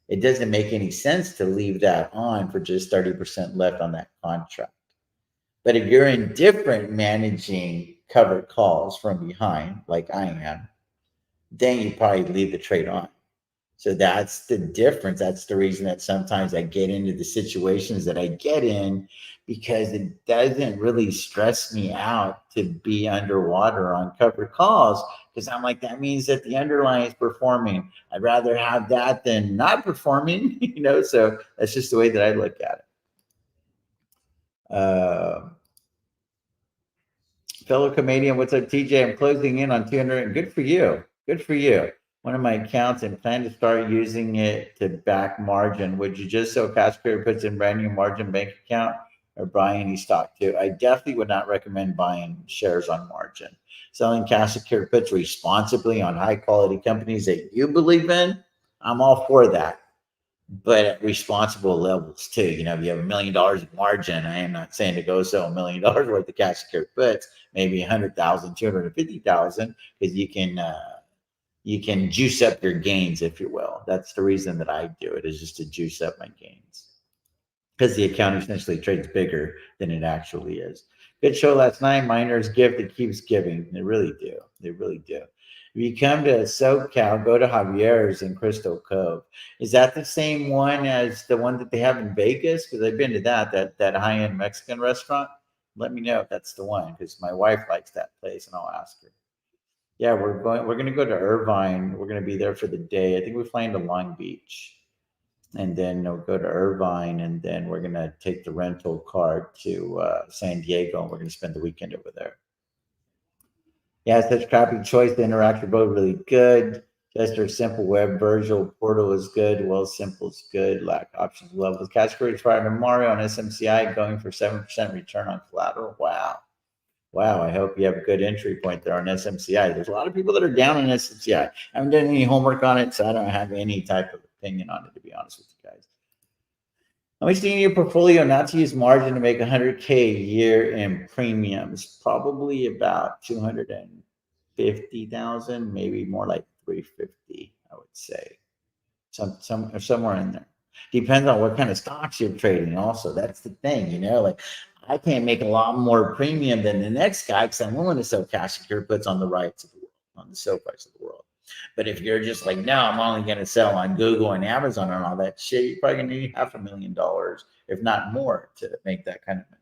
it doesn't make any sense to leave that on for just 30% left on that contract. But if you're indifferent managing covered calls from behind, like I am, then you probably leave the trade on. So that's the difference. That's the reason that sometimes I get into the situations that I get in, because it doesn't really stress me out to be underwater on covered calls, because I'm like, that means that the underlying is performing. I'd rather have that than not performing, so that's just the way that I look at it. Fellow comedian, what's up, TJ? I'm closing in on 200. Good for you. Good for you. One of my accounts and plan to start using it to back margin. Would you just sell cash period puts in brand new margin bank account or buy any stock too? I definitely would not recommend buying shares on margin. Selling cash secured puts responsibly on high quality companies that you believe in, I'm all for that, but at responsible levels too. If you have $1 million in margin, I am not saying to go sell $1 million worth of cash secured puts, maybe 100,000, 250,000, because you can juice up your gains, if you will. That's the reason that I do it, is just to juice up my gains, because the account essentially trades bigger than it actually is. Good show last night. Miners gift that keeps giving. They really do. They really do. If you come to SoCal, go to Javier's in Crystal Cove. Is that the same one as the one that they have in Vegas? Because I've been to that high-end Mexican restaurant. Let me know if that's the one, because my wife likes that place, and I'll ask her. Yeah, we're going to go to Irvine. We're going to be there for the day. I think we're flying to Long Beach, and then we'll go to Irvine, and then we're going to take the rental car to San Diego, and we're going to spend the weekend over there. Yeah, such crappy choice. The interaction both really good. Just our simple web virtual portal is good. Well, simple is good. Lack options levels. Cash queries prior to Mario on SMCI going for 7% return on collateral. Wow. I hope you have a good entry point there on SMCI. There's a lot of people that are down on SMCI. I haven't done any homework on it, so I don't have any type of opinion on it, to be honest with you guys. How much do you need your portfolio not to use margin to make 100K a year in premiums? Probably about 250,000, maybe more like 350, I would say. Somewhere in there. Depends on what kind of stocks you're trading. Also, that's the thing, like I can't make a lot more premium than the next guy because I'm willing to sell cash secure puts on the rights of the world, on the SoFi's of the world. But if you're just like, no, I'm only going to sell on Google and Amazon and all that shit, you're probably going to need $500,000, if not more, to make that kind of money.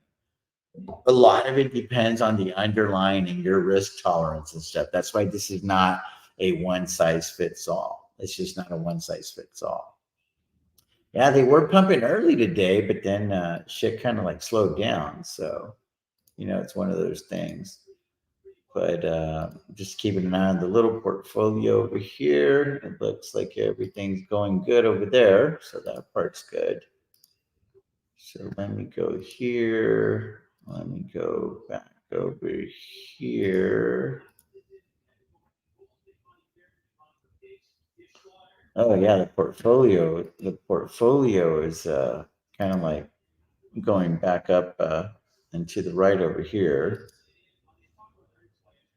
A lot of it depends on the underlying and your risk tolerance and stuff. That's why this is not a one size fits all. It's just not a one size fits all. Yeah, they were pumping early today, but then shit kind of like slowed down. So, it's one of those things. But just keeping an eye on the little portfolio over here. It looks like everything's going good over there. So that part's good. So let me go here. Let me go back over here. Oh yeah, the portfolio is kind of like going back up and to the right over here.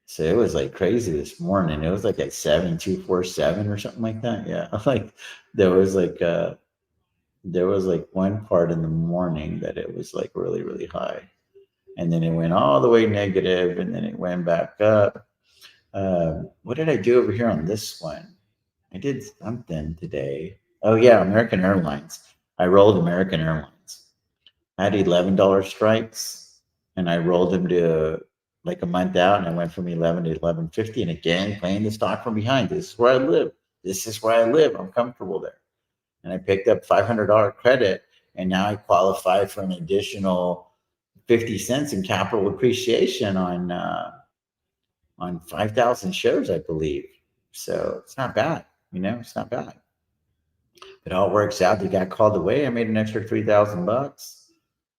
So it was like crazy this morning. It was like at 7,247 or something like that. Yeah. Like there was like one part in the morning that it was like really, really high. And then it went all the way negative, and then it went back up. What did I do over here on this one? I did something today. Oh yeah, American Airlines. I rolled American Airlines. I had $11 strikes, and I rolled them to like a month out, and I went from 11 to 11.50. And again, playing the stock from behind. This is where I live. I'm comfortable there. And I picked up $500 credit, and now I qualify for an additional 50 cents in capital appreciation on on 5,000 shows, I believe. So it's not bad. It's not bad. It all works out. They got called away. I made an extra $3,000.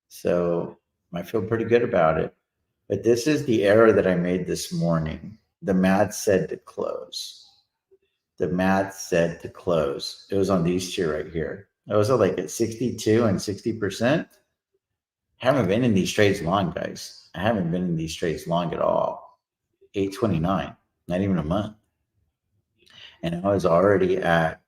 So I feel pretty good about it. But this is the error that I made this morning. The math said to close. The math said to close. It was on these two right here. It was like at 62 and 60%. I haven't been in these trades long, guys. I haven't been in these trades long at all. 829, not even a month. And I was already at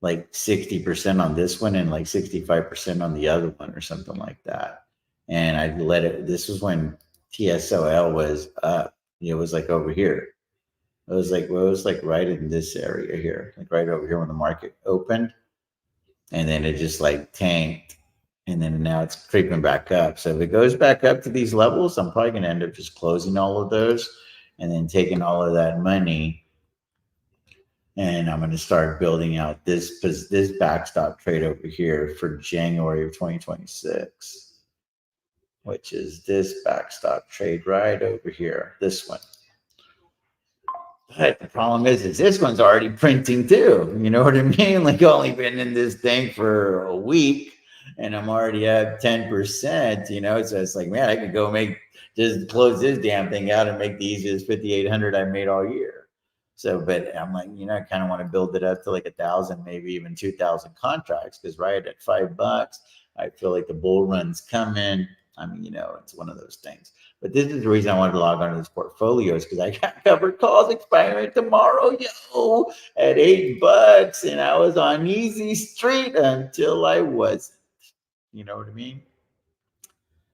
like 60% on this one and like 65% on the other one or something like that. And I let it, this was when TSOL was up. It was like over here. It was like right in this area here, like right over here when the market opened. And then it just like tanked. And then now it's creeping back up. So if it goes back up to these levels, I'm probably going to end up just closing all of those and then taking all of that money. And I'm going to start building out this backstop trade over here for January of 2026, which is this backstop trade right over here, this one. But the problem is this one's already printing too. You know what I mean? Like only been in this thing for a week and I'm already at 10%, So it's like, man, I could go just close this damn thing out and make the easiest 5,800 I made all year. So, but I'm like, I kind of want to build it up to like 1,000, maybe even 2,000 contracts because right at $5, I feel like the bull run's coming. I mean, it's one of those things. But this is the reason I wanted to log on to this portfolio is because I got covered calls expiring tomorrow, at $8, and I was on easy street until I wasn't. You know what I mean?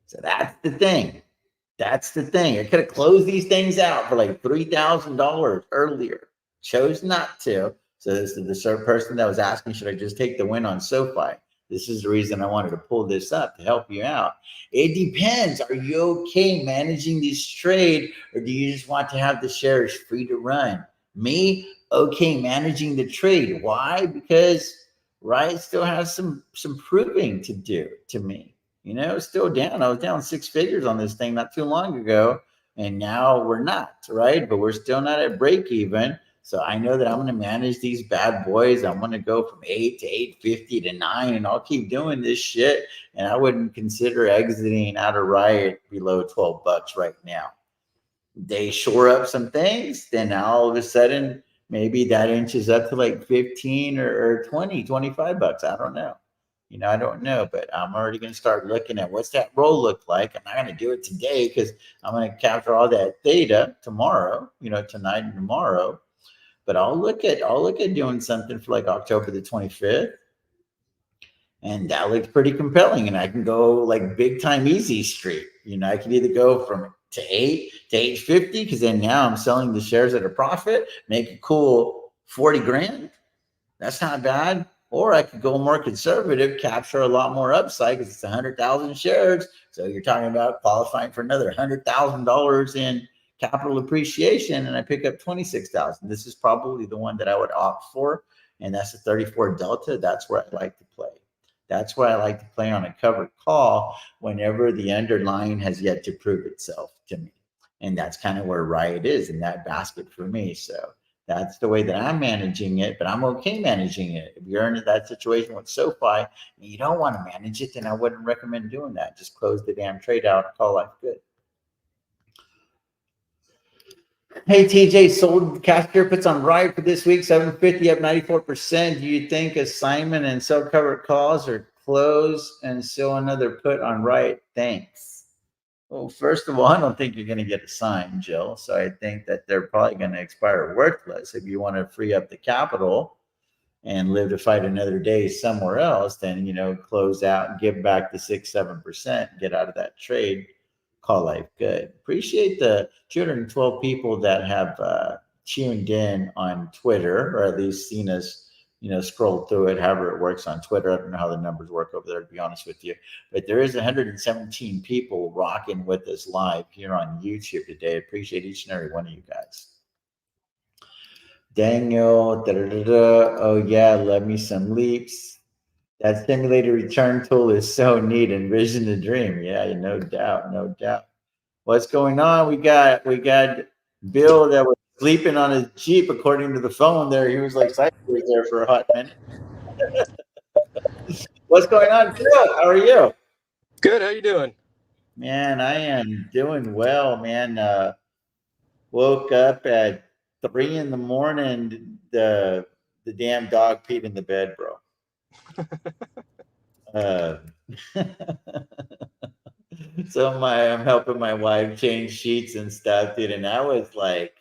So that's the thing. That's the thing. I could have closed these things out for like $3,000 earlier. Chose not to. So this is the person that was asking, should I just take the win on SoFi? This is the reason I wanted to pull this up to help you out. It depends. Are you okay managing this trade or do you just want to have the shares free to run? Me, okay managing the trade. Why? Because Riot still has some proving to do to me. Still down. I was down 6 figures on this thing not too long ago. And now we're not, right? But we're still not at break even. So I know that I'm going to manage these bad boys. I'm going to go from 8 to 850 to 9, and I'll keep doing this shit. And I wouldn't consider exiting out of Riot below $12 right now. They shore up some things, then all of a sudden, maybe that inches up to like 15 or 20, $25. I don't know. I don't know, but I'm already going to start looking at what's that roll look like. I'm not going to do it today because I'm going to capture all that data tomorrow, tonight and tomorrow. But I'll look at doing something for like October the 25th. And that looks pretty compelling. And I can go like big time easy street. I can either go from to 8 to 850 because then now I'm selling the shares at a profit, make a cool 40 grand. That's not bad. Or I could go more conservative, capture a lot more upside because it's 100,000 shares. So you're talking about qualifying for another $100,000 in capital appreciation, and I pick up 26,000. This is probably the one that I would opt for, and that's a 34 delta. That's where I like to play. That's why I like to play on a covered call whenever the underlying has yet to prove itself to me. And that's kind of where Riot is in that basket for me. So that's the way that I'm managing it, but I'm okay managing it. If you're in that situation with SoFi and you don't want to manage it, then I wouldn't recommend doing that. Just close the damn trade out and call life good. Hey, TJ, sold cash here puts on Riot for this week, 750 up 94%. Do you think assignment and sell covered calls or close and sell another put on Riot? Thanks. Well, first of all, I don't think you're going to get assigned, Jill. So I think that they're probably going to expire worthless. If you want to free up the capital and live to fight another day somewhere else, then, close out and give back the 6-7%, get out of that trade. Call life good. Appreciate the 212 people that have tuned in on Twitter, or at least seen us, scroll through it, however it works on Twitter. I don't know how the numbers work over there, to be honest with you. But there is 117 people rocking with us live here on YouTube today. Appreciate each and every one of you guys. Daniel, oh yeah, love me some leaps. That simulated return tool is so neat. Envision the dream. Yeah, no doubt, no doubt. What's going on? We got Bill that was sleeping on his Jeep, according to the phone there. He was like sideways there for a hot minute. What's going on, Bill? How are you? Good. How you doing? Man, I am doing well, man. Woke up at 3 in the morning. The damn dog peed in the bed, bro. Uh, so I'm helping my wife change sheets and stuff, dude. And I was like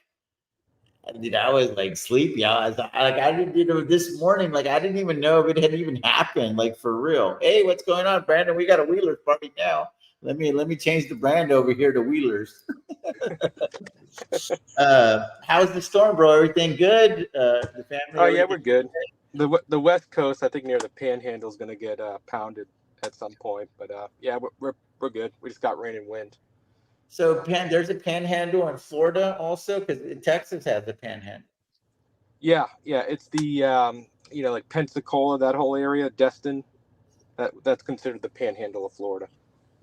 sleepy. I didn't, this morning, like I didn't even know if it had even happened, like for real. Hey, what's going on, Brandon? We got a Wheelers party now. Let me change the brand over here to Wheelers. How's the storm, bro? Everything good? The family, Oh yeah, everything? we're good. The West Coast, I think near the Panhandle is going to get pounded at some point, but yeah, we're good. We just got rain and wind. So there's a panhandle in Florida also, because Texas has a panhandle. Yeah, it's the like Pensacola, that whole area, Destin. That's considered the Panhandle of Florida.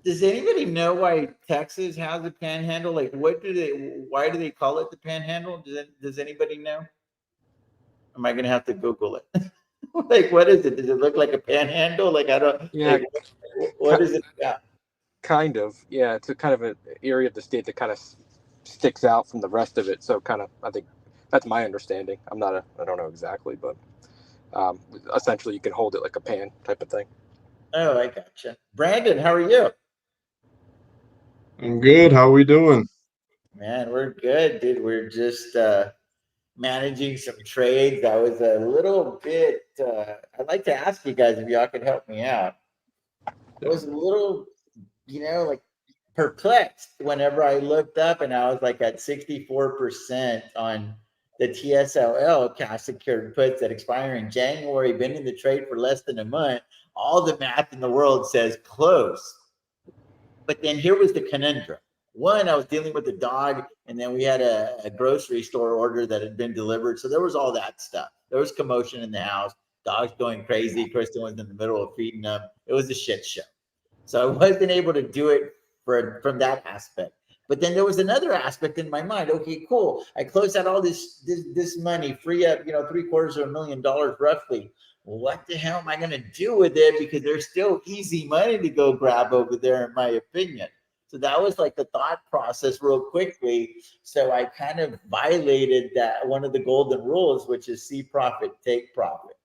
Does anybody know why Texas has a panhandle? Like, why do they call it the panhandle? Does anybody know? Am I gonna have to Google it? Like, what is it? Does it look like a panhandle? Like, I don't Yeah, like. What is it about? kind of. Yeah, it's a kind of an area of the state that kind of sticks out from the rest of it. So kind of, I think that's my understanding. I don't know exactly, but essentially you can hold it like a pan type of thing. Oh, I gotcha. Brandon, how are you? I'm good. How we doing? Man, we're good, dude. We're just managing some trades. I was a little bit. I'd like to ask you guys if y'all could help me out. I Yeah. was a little, like perplexed whenever I looked up and I was like at 64% on the TSLL cash secured puts that expire in January, been in the trade for less than a month. All the math in the world says close. But then here was the conundrum. One, I was dealing with the dog, and then we had a grocery store order that had been delivered. So there was all that stuff. There was commotion in the house, dogs going crazy. Kristen was in the middle of feeding them. It was a shit show. So I wasn't able to do it from that aspect. But then there was another aspect in my mind. Okay, cool. I closed out all this money, free up, $750,000 roughly. What the hell am I going to do with it? Because there's still easy money to go grab over there, in my opinion. So that was like the thought process real quickly. So I kind of violated that one of the golden rules, which is see profit, take profit.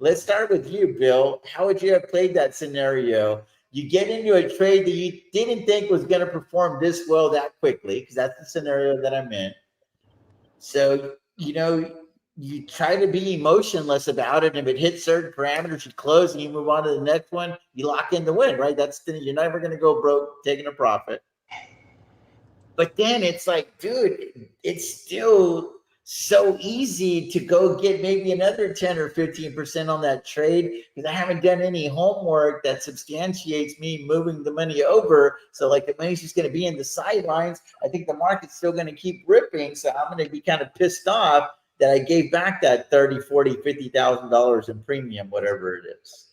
Let's start with you, Bill. How would you have played that scenario? You get into a trade that you didn't think was going to perform this well that quickly, because that's the scenario that I'm in. So, you try to be emotionless about it. And if it hits certain parameters, you close and you move on to the next one, you lock in the win, right? You're never going to go broke taking a profit. But then it's like, dude, it's still so easy to go get maybe another 10 or 15% on that trade because I haven't done any homework that substantiates me moving the money over. So like the money's just going to be in the sidelines. I think the market's still going to keep ripping. So I'm going to be kind of pissed off that I gave back that 30, 40, $50,000 in premium, whatever it is.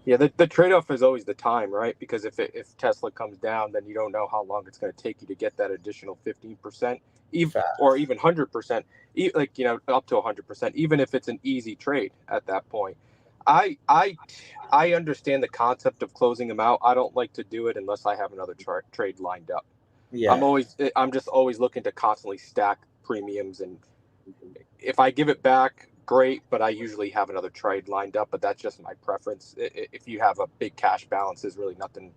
Yeah, the trade off is always the time, right? Because if Tesla comes down, then you don't know how long it's going to take you to get that additional 15%, even or even 100%, like up to 100%, even if it's an easy trade at that point. I I I understand the concept of closing them out. I don't like to do it unless I have another trade lined up. Yeah. I'm just always looking to constantly stack premiums, and if I give it back, great, but I usually have another trade lined up. But that's just my preference. If you have a big cash balance, there's really nothing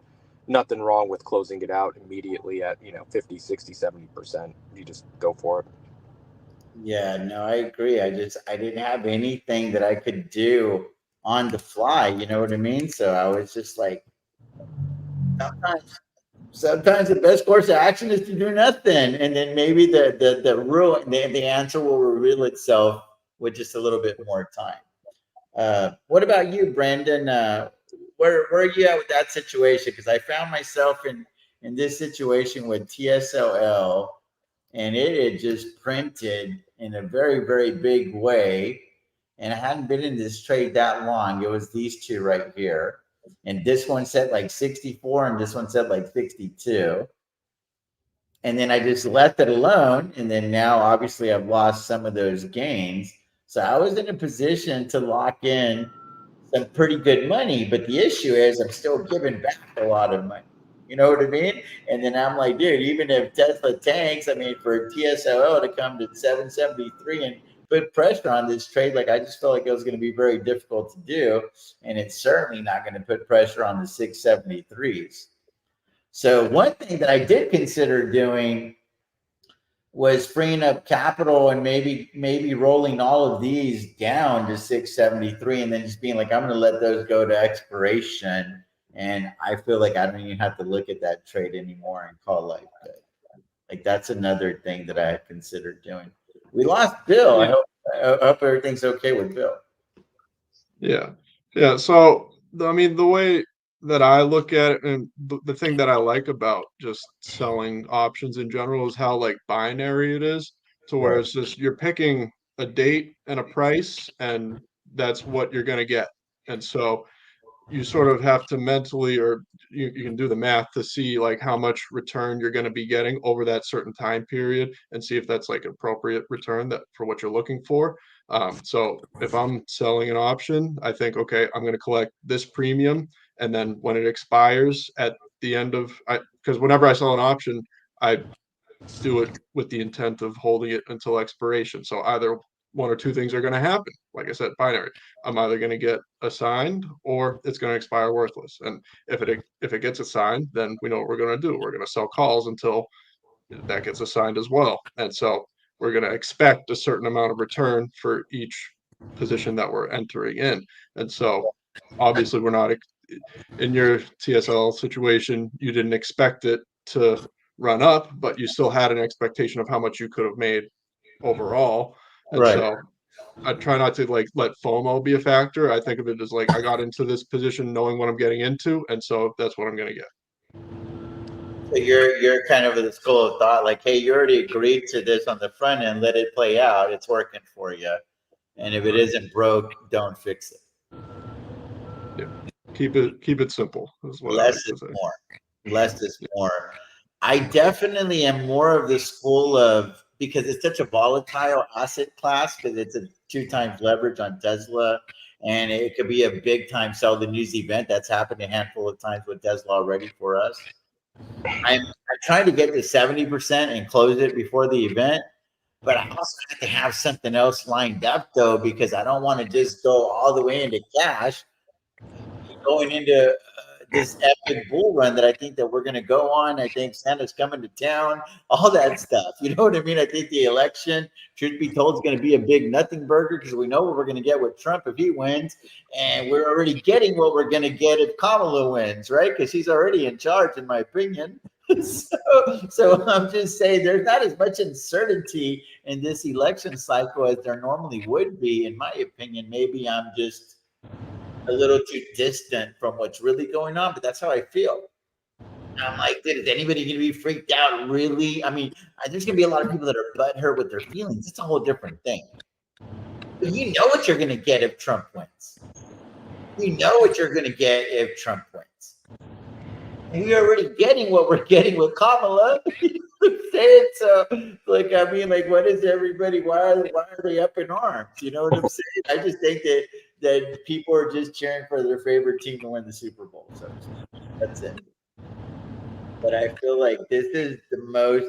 wrong with closing it out immediately at 50, 60, 70%. You just go for it. Yeah, no, I agree. I didn't have anything that I could do on the fly, you know what I mean? So I was just like, sometimes the best course of action is to do nothing. And then maybe the answer will reveal itself with just a little bit more time. What about you, Brandon? Where are you at with that situation? Because I found myself in this situation with TSLL, and it had just printed in a very, very big way. And I hadn't been in this trade that long. It was these two right here. And this one said like 64, and this one said like 62. and then I just left it alone. And then now, obviously, I've lost some of those gains. So I was in a position to lock in some pretty good money. But the issue is, I'm still giving back a lot of money. You know what I mean? And then I'm like, dude, even if Tesla tanks, I mean, for TSLO to come to 773 and put pressure on this trade, like I just felt like it was going to be very difficult to do. And it's certainly not going to put pressure on the 673s. So one thing that I did consider doing was freeing up capital and maybe rolling all of these down to 673 and then just being like, I'm going to let those go to expiration. And I feel like I don't even have to look at that trade anymore and call life good. Like that's another thing that I had considered doing. We lost Bill. Yeah. I hope everything's okay with Bill. Yeah. Yeah. So, I mean, the way that I look at it, and the thing that I like about just selling options in general is how like binary it is, to where Right. it's just you're picking a date and a price, and that's what you're going to get. And so you sort of have to mentally, or you can do the math to see like how much return you're going to be getting over that certain time period and see if that's like appropriate return that for what you're looking for. So if I'm selling an option, I think, okay, I'm going to collect this premium. And then when it expires at the end of, because whenever I sell an option, I do it with the intent of holding it until expiration. So either one or two things are going to happen. Like I said, binary. I'm either going to get assigned or it's going to expire worthless. And if it gets assigned, then we know what we're going to do. We're going to sell calls until that gets assigned as well. And so we're going to expect a certain amount of return for each position that we're entering in. And so obviously we're not in your TSL situation, you didn't expect it to run up, but you still had an expectation of how much you could have made overall. And Right. so I try not to like let FOMO be a factor. I think of it as like I got into this position knowing what I'm getting into, and so that's what I'm going to get. So you're kind of the school of thought, like, hey, you already agreed to this on the front end, let it play out. It's working for you. And if it isn't broke, don't fix it. Yeah. Keep it simple is what I Less like is to say. more. Less is more. I definitely am more of the school of, because it's such a volatile asset class, because it's a 2 times leverage on Tesla, and it could be a big time sell the news event. That's happened a handful of times with Tesla already for us. I'm trying to get to 70% and close it before the event. But I also have to have something else lined up though, because I don't want to just go all the way into cash going into this epic bull run that I think that we're going to go on. I think Santa's coming to town, all that stuff. You know what I mean? I think the election, truth be told, is going to be a big nothing burger because we know what we're going to get with Trump if he wins. And we're already getting what we're going to get if Kamala wins, right? Because he's already in charge, in my opinion. So I'm just saying there's not as much uncertainty in this election cycle as there normally would be, in my opinion. Maybe I'm just a little too distant from what's really going on, but that's how I feel. I'm like, dude, is anybody going to be freaked out? Really? I mean, there's going to be a lot of people that are butthurt with their feelings. It's a whole different thing. But you know what you're going to get if Trump wins. You know what you're going to get if Trump wins. And we're already getting what we're getting with Kamala. So, like, I mean, like, what is everybody? Why are they up in arms? You know what I'm saying? I just think that people are just cheering for their favorite team to win the Super Bowl. So that's it. But I feel like this is the most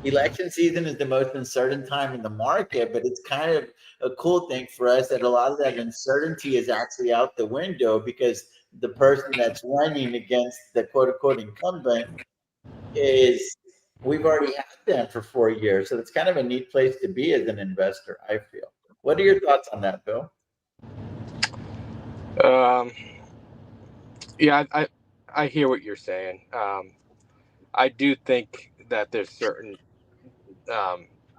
election season is the most uncertain time in the market, but it's kind of a cool thing for us that a lot of that uncertainty is actually out the window because the person that's running against the quote unquote incumbent is we've already had them for 4 years. So it's kind of a neat place to be as an investor, I feel. What are your thoughts on that, Bill? Yeah, I hear what you're saying. I do think that there's certain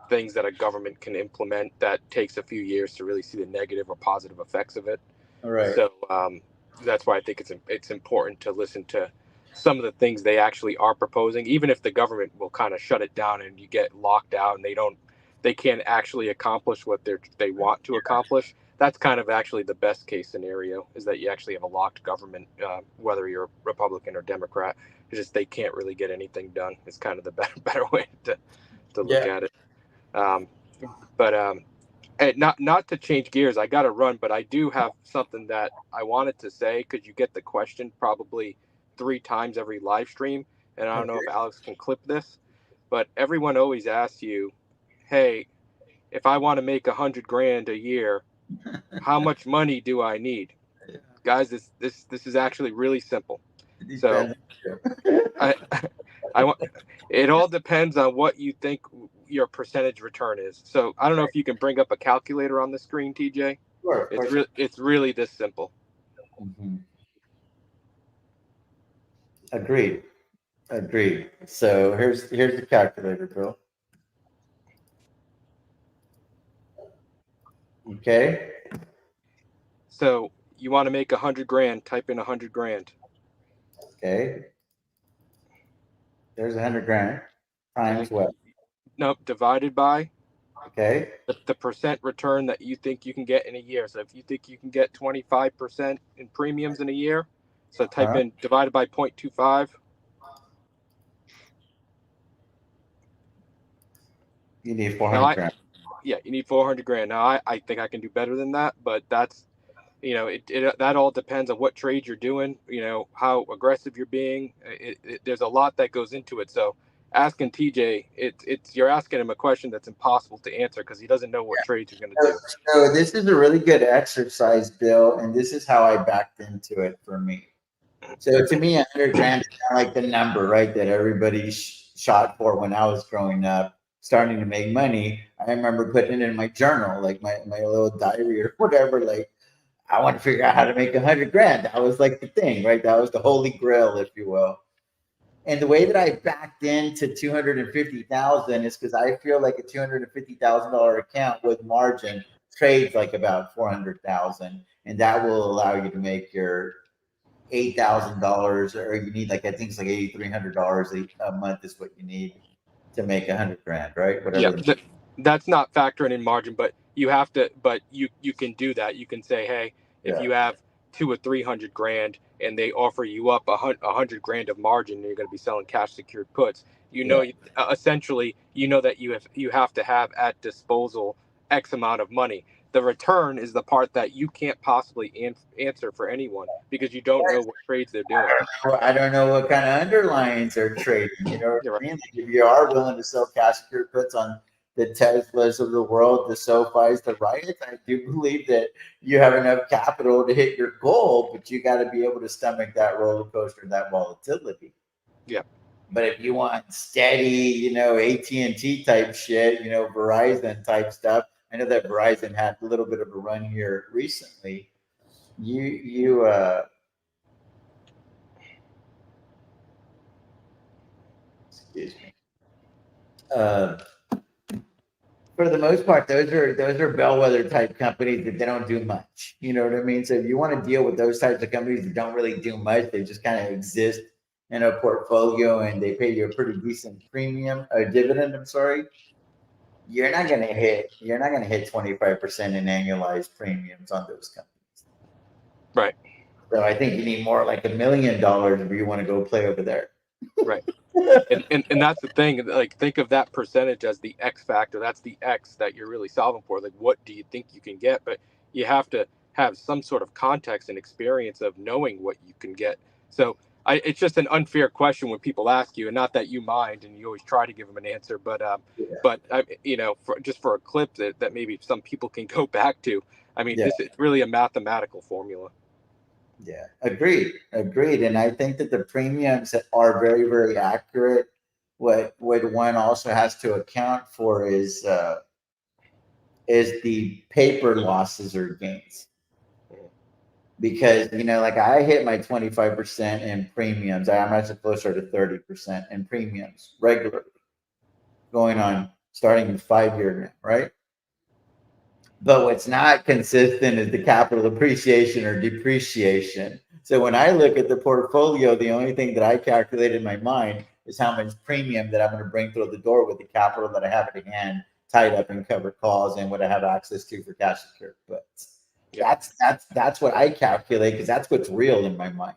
things that a government can implement that takes a few years to really see the negative or positive effects of it. All right. So that's why I think it's important to listen to some of the things they actually are proposing, even if the government will kind of shut it down and you get locked out and they can't actually accomplish what they want to accomplish. that's kind of actually the best case scenario, is that you actually have a locked government, whether you're Republican or Democrat. It's just they can't really get anything done. It's kind of the better way to look at it. But not to change gears, I got to run, but I do have something that I wanted to say, because you get the question probably 3 times every live stream, and I don't know if Alex can clip this, but everyone always asks you, hey, if I want to make 100 grand a year, how much money do I need? Guys, this is actually really simple. So I want, it all depends on what you think your percentage return is. So I don't know if you can bring up a calculator on the screen, TJ. Sure, It's really this simple. Agreed. So here's the calculator, Bill. Okay. So you want to make 100 grand, type in 100 grand. Okay. There's 100 grand times what? Nope, divided by the percent return that you think you can get in a year. So if you think you can get 25% in premiums in a year, so type in divided by 0.25. You need 400 grand. Yeah, you need 400 grand. Now I think I can do better than that, but that's, that all depends on what trade you're doing, how aggressive you're being. There's a lot that goes into it. So asking TJ, you're asking him a question that's impossible to answer, because he doesn't know what trades you're going to do. So this is a really good exercise, Bill, and this is how I backed into it for me. So to me, 100 grand is kind of like the number, right, that everybody shot for when I was growing up, starting to make money. I remember putting it in my journal, like my little diary or whatever, like, I want to figure out how to make 100 grand. That was like the thing, right? That was the holy grail, if you will. And the way that I backed into 250,000 is because I feel like a $250,000 account with margin trades like about 400,000, and that will allow you to make your $8,000, or you need, like, I think it's like $8,300 a month is what you need to make 100 grand, right? Whatever. Yeah, that's not factoring in margin, but you have to. But you can do that. You can say, hey, if you have 200 or 300 grand and they offer you up 100 grand of margin, and you're going to be selling cash secured puts. Essentially, that you have to have at disposal X amount of money. The return is the part that you can't possibly answer for anyone, because you don't know what trades they're doing. I don't know what kind of underlyings they're trading. You know what I mean? If you are willing to sell cash secured puts on the Teslas of the world, the SoFis, the Riots, I do believe that you have enough capital to hit your goal, but you got to be able to stomach that roller coaster, that volatility. Yeah. But if you want steady, AT&T type shit, Verizon type stuff. I know that Verizon had a little bit of a run here recently. Excuse me. For the most part, those are bellwether type companies that they don't do much. You know what I mean? So if you want to deal with those types of companies that don't really do much, they just kind of exist in a portfolio and they pay you a pretty decent dividend. I'm sorry. You're not gonna hit 25% in annualized premiums on those companies. Right. So I think you need more like $1 million if you want to go play over there. Right. And that's the thing. Like, think of that percentage as the X factor. That's the X that you're really solving for. Like, what do you think you can get? But you have to have some sort of context and experience of knowing what you can get. So it's just an unfair question when people ask you, and not that you mind, and you always try to give them an answer. But just for a clip that maybe some people can go back to. I mean, this is really a mathematical formula. Yeah, agreed. And I think that the premiums are very, very accurate. What one also has to account for is the paper losses or gains. Because, like, I hit my 25% in premiums. I'm actually closer to 30% in premiums regularly, going on starting 5 years now, right? But what's not consistent is the capital appreciation or depreciation. So when I look at the portfolio, the only thing that I calculate in my mind is how much premium that I'm going to bring through the door with the capital that I have at hand, tied up in covered calls, and what I have access to for cash secured puts. Yeah. That's what I calculate because that's what's real in my mind.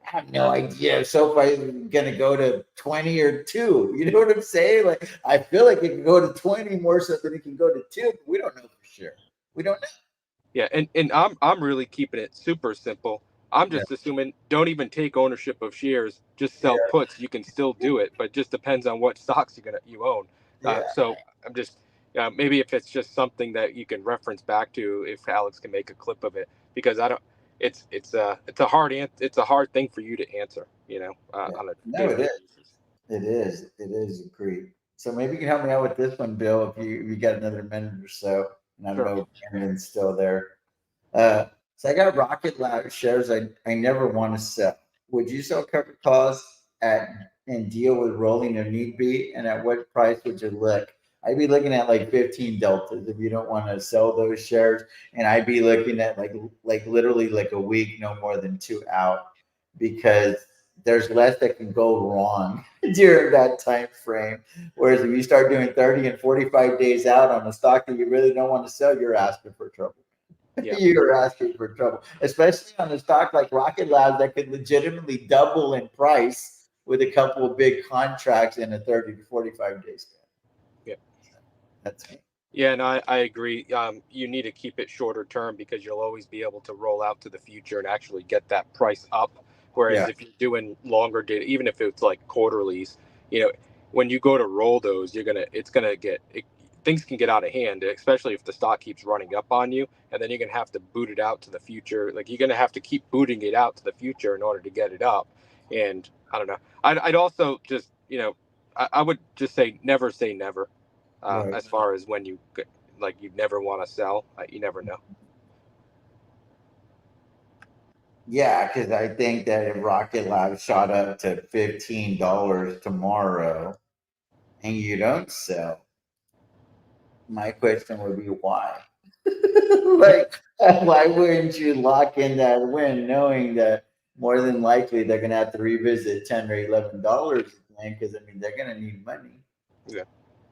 I have no idea if SoFi is going to go to 20 or 2. You know what I'm saying? Like, I feel like it can go to 20 more so than it can go to 2, but we don't know for sure. We don't know. Yeah, and I'm really keeping it super simple. I'm Yeah. just assuming don't even take ownership of shares, just sell puts. You can still do it, but it just depends on what stocks you own. Yeah. So I'm just maybe if it's just something that you can reference back to, if Alex can make a clip of it, because I don't. It's a it's a hard thing for you to answer, Yeah. on a No, it day-to-day is. basis. It is. It is agreed. So maybe you can help me out with this one, Bill, if you got another minute or so. And I don't Sure. know if Brandon's still there. Uh, so I got Rocket Lab shares I never want to sell. Would you sell covered calls and deal with rolling if need be? And at what price would you look? I'd be looking at like 15 deltas if you don't want to sell those shares. And I'd be looking at like literally like a week, no more than 2 out, because there's less that can go wrong during that time frame. Whereas if you start doing 30 and 45 days out on a stock that you really don't want to sell, you're asking for trouble. Yeah. You're asking for trouble, especially on a stock like Rocket Lab that could legitimately double in price with a couple of big contracts in a 30 to 45 days. Yeah. That's me. Yeah, and I agree. You need to keep it shorter term because you'll always be able to roll out to the future and actually get that price up. Whereas Yeah. if you're doing longer data, even if it's like quarterlies, you know, when you go to roll those, things can get out of hand, especially if the stock keeps running up on you, and then you're gonna have to boot it out to the future. Like you're gonna have to keep booting it out to the future in order to get it up. And I don't know. I'd also just, I would just say never, Right. as far as when you never want to sell. You never know. Yeah, because I think that if Rocket Lab shot up to $15 tomorrow and you don't sell, my question would be why? Like, why wouldn't you lock in that win, knowing that more than likely they're gonna have to revisit $10 or $11 again? Because I mean, they're gonna need money. Yeah.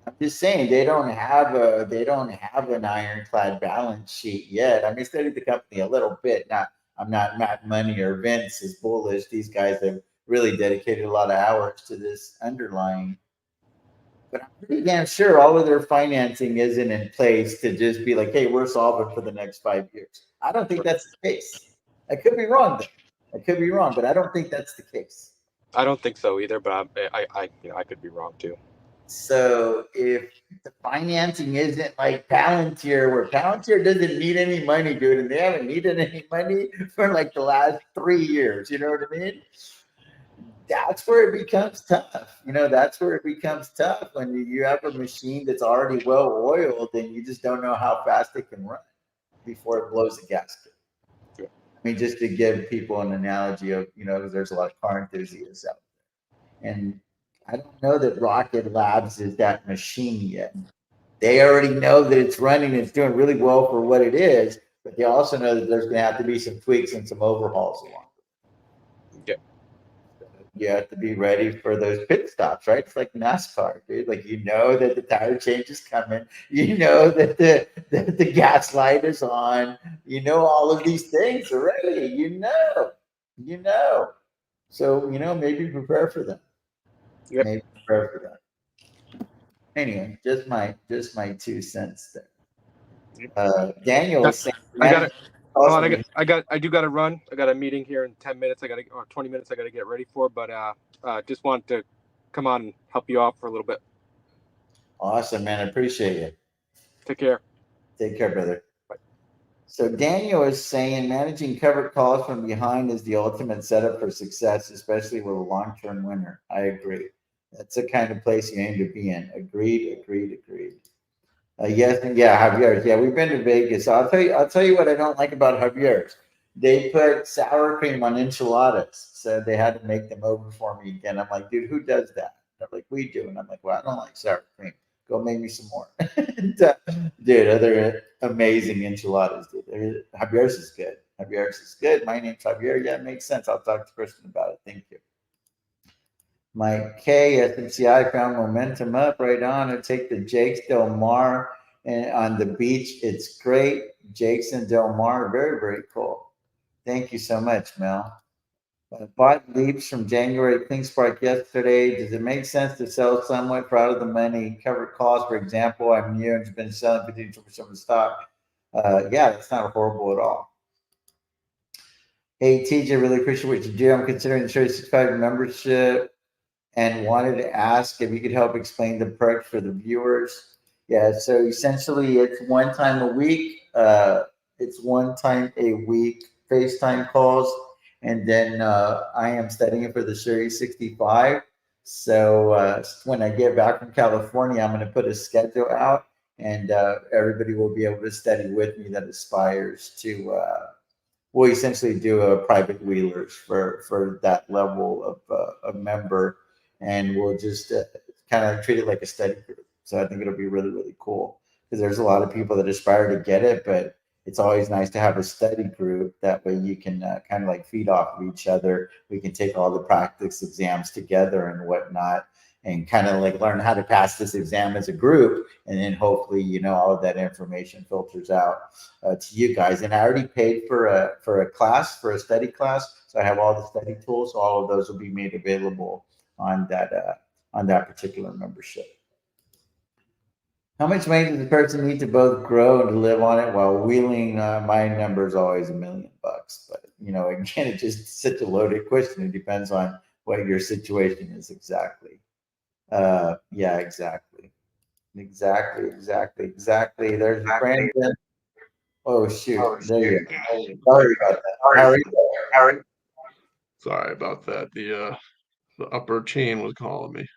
I'm just saying they don't have an ironclad balance sheet yet. I mean, studied the company a little bit. I'm not Matt Money or Vince is bullish. These guys have really dedicated a lot of hours to this underlying. But I'm pretty damn sure all of their financing isn't in place to just be like, hey, we're solvent for the next 5 years. I don't think that's the case. I could be wrong though. I could be wrong, but I don't think that's the case. I don't think so either, but I could be wrong too. So if the financing isn't like Palantir, where Palantir doesn't need any money, dude, and they haven't needed any money for like the last 3 years, you know what I mean? That's where it becomes tough. That's where it becomes tough when you have a machine that's already well oiled and you just don't know how fast it can run before it blows the gasket. Yeah. I mean, just to give people an analogy of, there's a lot of car enthusiasts out there. And I don't know that Rocket Labs is that machine yet. They already know that it's running, it's doing really well for what it is, but they also know that there's going to have to be some tweaks and some overhauls along. Yeah. You have to be ready for those pit stops, right? It's like NASCAR, dude. Like that the tire change is coming. That the gas light is on. All of these things already. You know. So maybe prepare for them. Yep. Maybe prepare for them. Anyway, just my 2 cents there. Daniel was saying, I got it. awesome. I do got to run. I got a meeting here in 10 minutes. Or 20 minutes. I got to get ready for. But just want to come on and help you out for a little bit. Awesome, man. I appreciate it. Take care. Take care, brother. Bye. So Daniel is saying managing covered calls from behind is the ultimate setup for success, especially with a long-term winner. I agree. That's the kind of place you aim to be in. Agreed. Yes, and yeah, Javier's. Yeah, we've been to Vegas. I'll tell you what I don't like about Javier's. They put sour cream on enchiladas, so they had to make them over for me again. I'm like, dude, who does that? They're like, we do, and I'm like, well, I don't like sour cream. Go make me some more. Dude, other amazing enchiladas, dude. Javier's is good. Javier's is good. My name's Javier. Yeah, it makes sense. I'll talk to Kristen about it. Thank you. Mike K, SMCI found momentum up right on. I take the Jakes Del Mar and on the beach. It's great. Jake's in Del Mar. Very, very cool. Thank you so much, Mel. Bought leaps from January Clean Spark yesterday. Does it make sense to sell somewhat for out of the money? Cover costs, for example. I'm new and been selling 52% of the stock. Yeah, that's not horrible at all. Hey, TJ, really appreciate what you do. I'm considering the Cherry 65 membership and wanted to ask if you could help explain the perks for the viewers. Yeah, so essentially it's one time a week. It's one time a week FaceTime calls. And then I am studying for the Series 65. So when I get back from California, I'm going to put a schedule out and everybody will be able to study with me that aspires to we'll essentially do a private wheelers for that level of member, and we'll just kind of treat it like a study group. So I think it'll be really really cool because there's a lot of people that aspire to get it, but it's always nice to have a study group. That way you can kind of like feed off of each other. We can take all the practice exams together and whatnot, and kind of like learn how to pass this exam as a group, and then hopefully all of that information filters out to you guys. And I already paid for a class, for a study class, so I have all the study tools. So all of those will be made available on that particular membership. How much money does the person need to both grow and to live on it while wheeling? My number is always $1 million, but again, it's just such a loaded question. It depends on what your situation is exactly. Yeah, exactly. Exactly. There's Brandon. Oh shoot, there you go. Sorry about that. How are you? Sorry about that. The upper chain was calling me.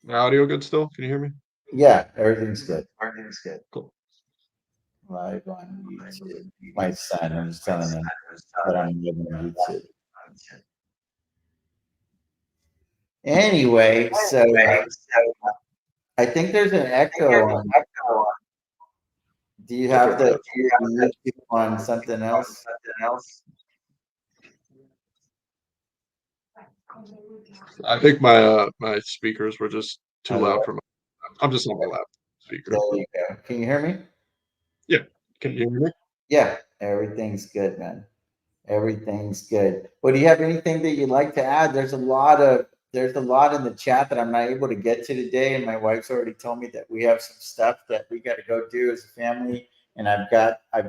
The audio good still? Can you hear me? Yeah, everything's good. Cool. Live on YouTube. My son, I'm just telling him that I'm living on YouTube. Anyway, so I think there's an echo on. Do you have the YouTube on something else? I think my speakers were just too loud for my. I'm just on my laptop speaker. There you go. Can you hear me? Yeah. Can you hear me? Yeah, everything's good, man. Everything's good. Well, do you have anything that you'd like to add? There's a lot in the chat that I'm not able to get to today, and my wife's already told me that we have some stuff that we got to go do as a family, and I've got a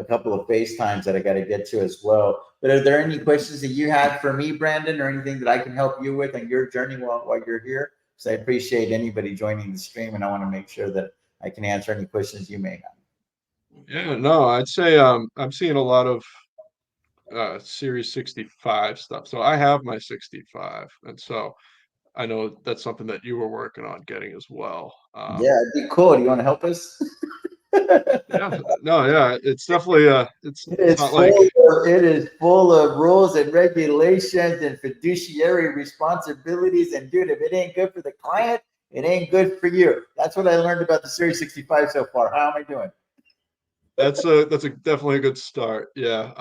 couple of FaceTimes that I got to get to as well. But are there any questions that you had for me, Brandon, or anything that I can help you with on your journey while you're here? Because I appreciate anybody joining the stream, and I want to make sure that I can answer any questions you may have. Yeah, no, I'd say I'm seeing a lot of Series 65 stuff. So I have my 65, and so I know that's something that you were working on getting as well. Yeah, it'd be cool. Do you want to help us? Yeah, no, yeah, it's definitely it's not like it is full of rules and regulations and fiduciary responsibilities. And dude, if it ain't good for the client, it ain't good for you. That's what I learned about the Series 65 so far. How am I doing? that's a definitely a good start. Yeah.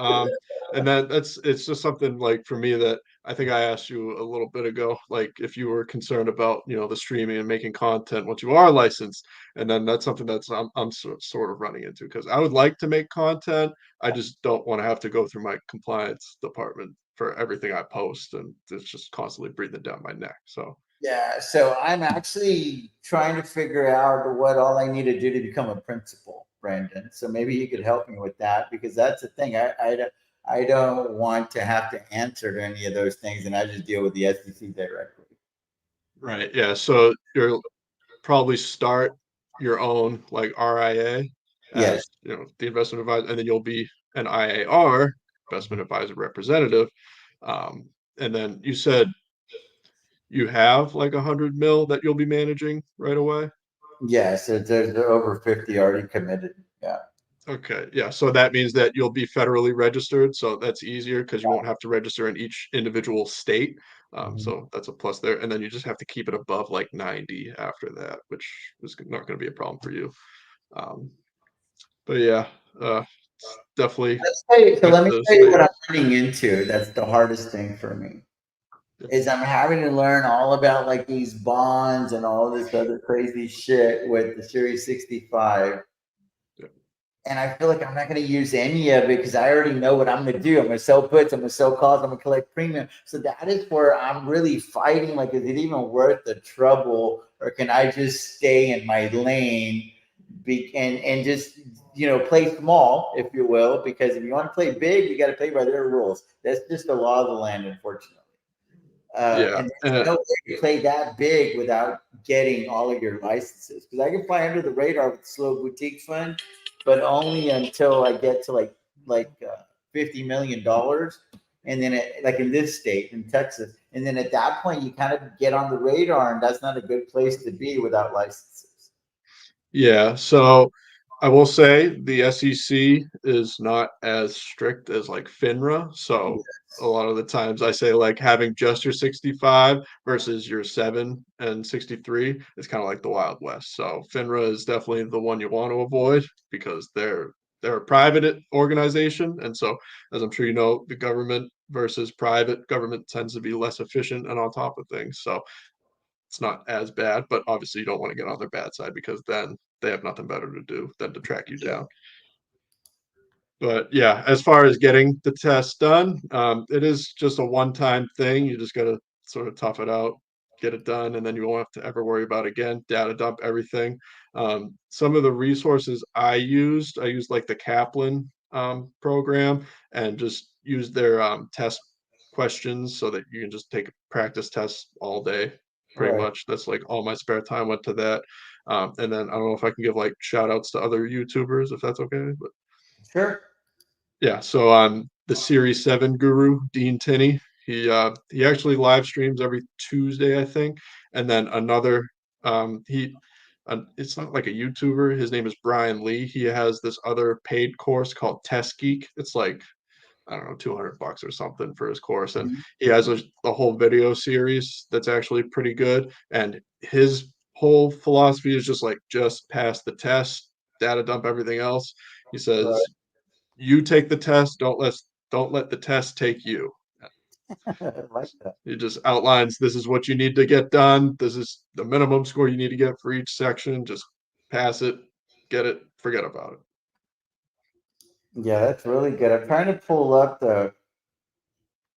And it's just something like for me that I think I asked you a little bit ago, like if you were concerned about, the streaming and making content once you are licensed. And then that's something that's I'm sort of running into because I would like to make content. I just don't want to have to go through my compliance department for everything I post, and it's just constantly breathing down my neck. So Yeah, so I'm actually trying to figure out what all I need to do to become a principal, Brandon. So maybe you could help me with that because that's the thing. I don't want to have to answer to any of those things, and I just deal with the SEC directly. right, yeah. So you'll probably start your own like RIA Yes. as the investment advisor, and then you'll be an IAR, investment advisor representative. And then you said you have like 100 mil that you'll be managing right away. Yes, there's over 50 already committed. Yeah. Okay, yeah. So that means that you'll be federally registered. So that's easier because you won't have to register in each individual state. So that's a plus there. And then you just have to keep it above like 90 after that, which is not going to be a problem for you. Um, but yeah, it's definitely So let me to tell you stay what up. I'm running into. That's the hardest thing for me. is I'm having to learn all about like these bonds and all this other crazy shit with the Series 65. And I feel like I'm not going to use any of it because I already know what I'm going to do. I'm going to sell puts, I'm going to sell calls, I'm going to collect premium. So that is where I'm really fighting. Like, is it even worth the trouble, or can I just stay in my lane and just, play small, if you will? Because if you want to play big, you got to play by their rules. That's just the law of the land, unfortunately. Yeah. And there's no way to play that big without getting all of your licenses. Because I can fly under the radar with the slow boutique fund, but only until I get to $50 million, and then like in this state, in Texas, and then at that point you kind of get on the radar, and that's not a good place to be without licenses. Yeah, so I will say the SEC is not as strict as like FINRA. So a lot of the times I say like having just your 65 versus your 7 and 63 is kind of like the Wild West. So FINRA is definitely the one you want to avoid because they're a private organization. And so as I'm sure you know, the government versus private government tends to be less efficient and on top of things. So it's not as bad, but obviously you don't want to get on their bad side because then they have nothing better to do than to track you down. But yeah, as far as getting the test done, it is just a one-time thing. You just got to sort of tough it out, get it done, and then you won't have to ever worry about it again. Data dump everything. Some of the resources I used like the Kaplan program and just used their test questions so that you can just take practice tests all day. Pretty Right. much, that's like all my spare time went to that. And then I don't know if I can give like shout outs to other YouTubers if that's okay, but Sure. yeah, so the Series 7 guru, Dean Tinney, he actually live streams every Tuesday, I think. And then another it's not like a YouTuber, his name is Brian Lee. He has this other paid course called Test Geek. It's like I don't know, $200 or something for his course. And Mhm. he has a whole video series that's actually pretty good. And his whole philosophy is just pass the test, data dump everything else. He Right. says you take the test, don't let the test take you. I like that. He just outlines this is what you need to get done, this is the minimum score you need to get for each section, just pass it, get it, forget about it. Yeah, that's really good. I'm trying to pull up the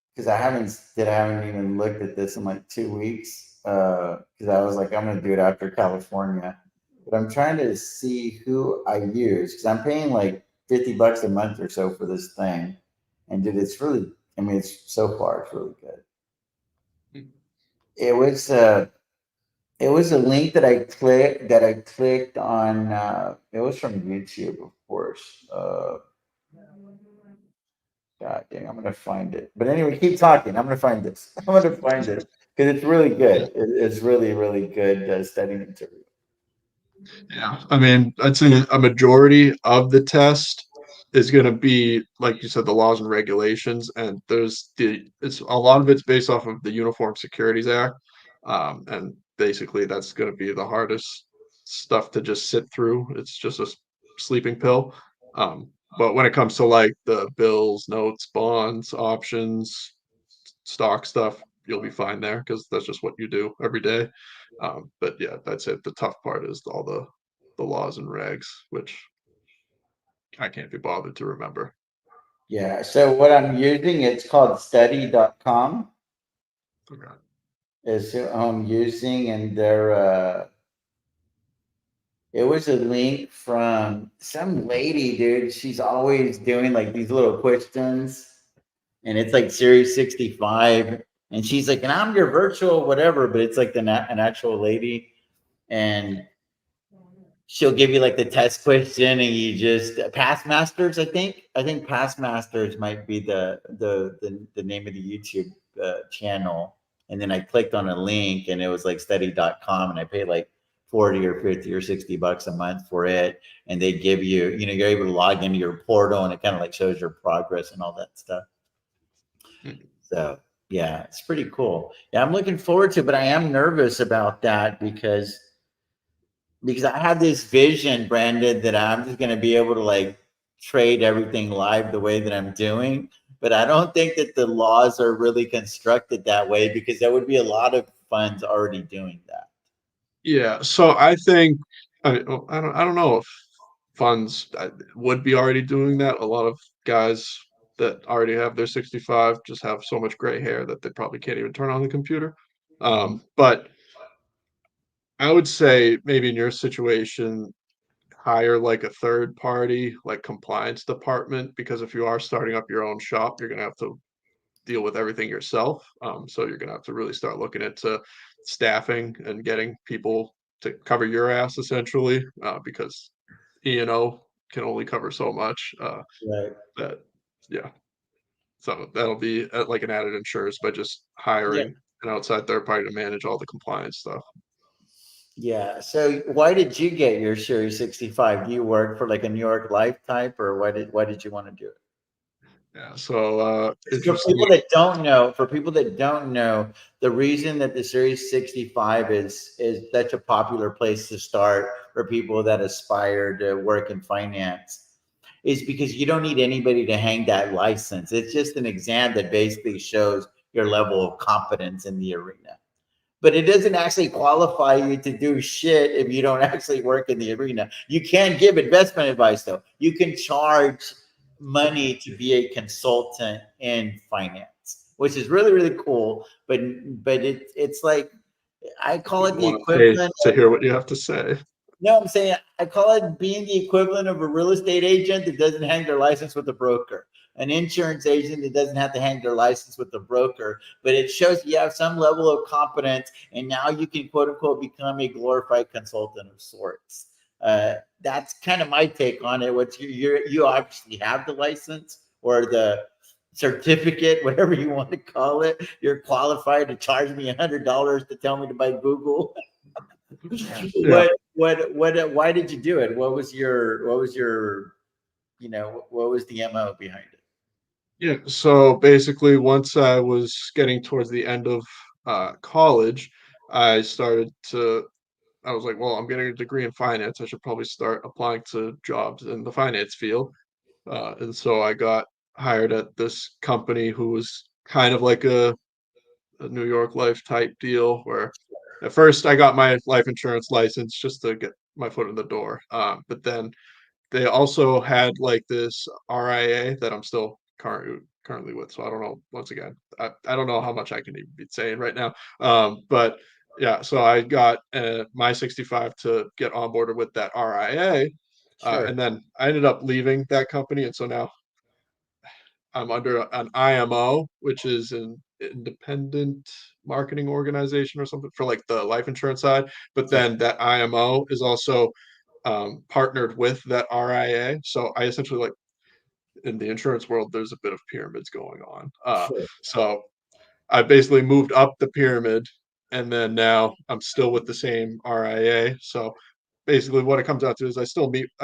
because I haven't even looked at this in like 2 weeks. Because I was like, I'm gonna do it after California. But I'm trying to see who I use because I'm paying like $50 a month or so for this thing. And dude, it's really, I mean, it's so far, it's really good. It was it was a link that I clicked on. It was from YouTube, of course. God dang, I'm gonna find it. But anyway, keep talking. I'm gonna find this. I'm gonna find it because it's really good. It's really, really good study material. Yeah, I mean, I'd say a majority of the test is going to be, like you said, the laws and regulations, and it's a lot of it's based off of the Uniform Securities Act, and basically that's going to be the hardest stuff to just sit through. It's just a sleeping pill. But when it comes to like the bills, notes, bonds, options, stock stuff, you'll be fine there because that's just what you do every day. But yeah, that's it. The tough part is all the laws and regs, which I can't be bothered to remember. Yeah. So what I'm using, it's called study.com Okay. is who I'm using, and it was a link from some lady, dude. She's always doing like these little questions, and it's like Series 65, and she's like, and I'm your virtual whatever, but it's like an actual lady, and she'll give you like the test question, and you just Past Masters. I think Past Masters might be the name of the YouTube channel. And then I clicked on a link, and it was like study.com, and I paid like 40 or 50 or $60 a month for it. And they give you, you're able to log into your portal, and it kind of like shows your progress and all that stuff. Mhm. So yeah, it's pretty cool. Yeah, I'm looking forward to it, but I am nervous about that because I have this vision, Brandon, that I'm just going to be able to like trade everything live the way that I'm doing. but I don't think that the laws are really constructed that way because there would be a lot of funds already doing that. Yeah, so I think I don't know if funds would be already doing that. A lot of guys that already have their 65 just have so much gray hair that they probably can't even turn on the computer. Mhm. But I would say maybe in your situation, hire like a third party, like compliance department, because if you are starting up your own shop, you're gonna have to deal with everything yourself. So you're gonna have to really start looking into staffing and getting people to cover your ass essentially, because E&O can only cover so much. Right. That yeah, so that'll be like an added insurance by just Yeah. hiring an outside third party to manage all the compliance stuff. Yeah. So why did you get your Series 65? Do you work for like a New York Life type, or why did you want to do it? Yeah, so For interesting. people that don't know, the reason that the Series 65 is such a popular place to start for people that aspire to work in finance is because you don't need anybody to hang that license. It's just an exam that basically shows your level of competence in the arena. But it doesn't actually qualify you to do shit if you don't actually work in the arena. You can give investment advice though. You can charge money to be a consultant in finance, which is really really cool. But it's like I call it Wouldn't the want to pay equivalent. to hear what you have to say. No, I'm saying I call it being the equivalent of a real estate agent that doesn't hang their license with a broker, an insurance agent that doesn't have to hang their license with the broker, but it shows you have some level of competence, and now you can quote unquote become a glorified consultant of sorts. That's kind of my take on it. What's you obviously have the license or the certificate, whatever you want to call it. You're qualified to charge me $100 to tell me to buy Google. Yeah. Why did you do it? What was the MO behind it? Yeah, so basically, once I was getting towards the end of college, I started to. I was like, well, I'm getting a degree in finance. I should probably start applying to jobs in the finance field. And so I got hired at this company who was kind of like a New York Life type deal, where at first I got my life insurance license just to get my foot in the door. But then they also had like this RIA that I'm still currently with. So I don't know. Once again, I don't know how much I can even be saying right now. But yeah, so I got my 65 to get onboarded with that RIA, Sure. and then I ended up leaving that company, and so now I'm under an IMO, which is an independent marketing organization or something for like the life insurance side. But Okay. then that IMO is also partnered with that RIA. So I essentially like in the insurance world, there's a bit of pyramids going on. Sure. So I basically moved up the pyramid, and then now I'm still with the same RIA. So basically, what it comes out to is I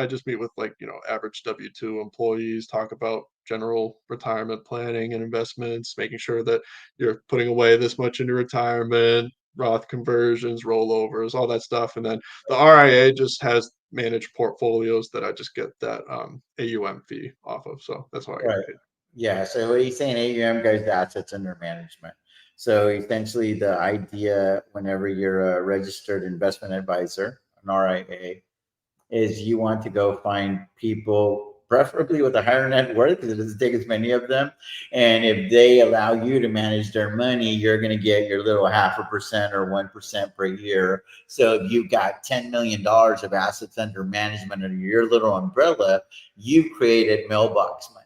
just meet with like average W-2 employees, talk about general retirement planning and investments, making sure that you're putting away this much into retirement, Roth conversions, rollovers, all that stuff, and then the RIA just has managed portfolios that I just get that AUM fee off of. So that's how I get Right. paid. Yeah. So what he's saying, AUM goes to assets under management. So essentially, the idea whenever you're a registered investment advisor, an RIA, is you want to go find people, preferably with a higher net worth, because it doesn't take as many of them. And if they allow you to manage their money, you're going to get your little 0.5% or 1% per year. So if you've got $10 million of assets under management under your little umbrella, you created mailbox money.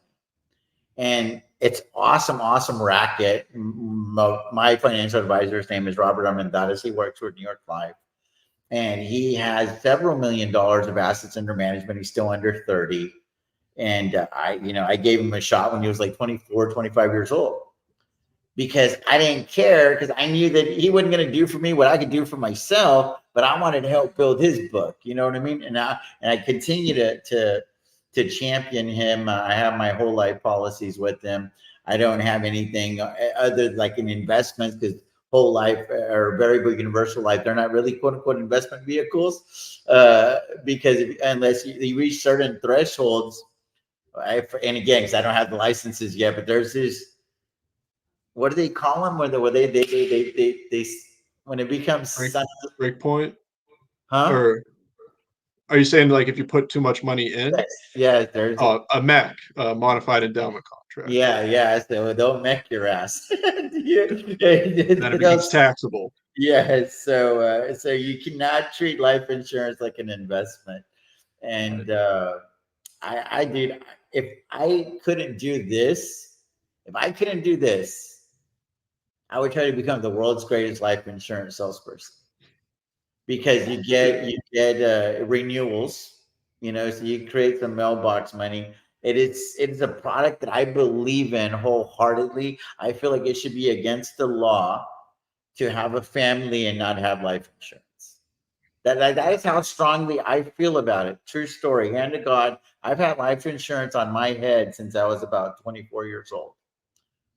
And it's awesome, awesome racket. My financial advisor's name is Robert Armendariz. He works with New York Life, and he has several $1 million of assets under management. He's still under 30. And I gave him a shot when he was like 24, 25 years old because I didn't care because I knew that he wasn't going to do for me what I could do for myself, but I wanted to help build his book. You know what I mean? And I continue to champion him. I have my whole life policies with him. I don't have anything other like in investments because whole life or variable universal life, they're not really quote unquote investment vehicles because unless you reach certain thresholds, And again, because I don't have the licenses yet, but there's this, what do they call them? Where they when it becomes break point, huh? or are you saying like if you put too much money in? Yes, yes, there's a, A MEC, modified endowment contract. yeah. So don't make your ass. Then it They'll- becomes taxable. yeah, so you cannot treat life insurance like an investment. And I did, if I couldn't do this, if I couldn't do this, I would try to become the world's greatest life insurance salesperson, because you get renewals, so you create some mailbox money. It is a product that I believe in wholeheartedly. I feel like it should be against the law to have a family and not have life insurance. That is how strongly I feel about it. True story, hand to God. I've had life insurance on my head since I was about 24 years old.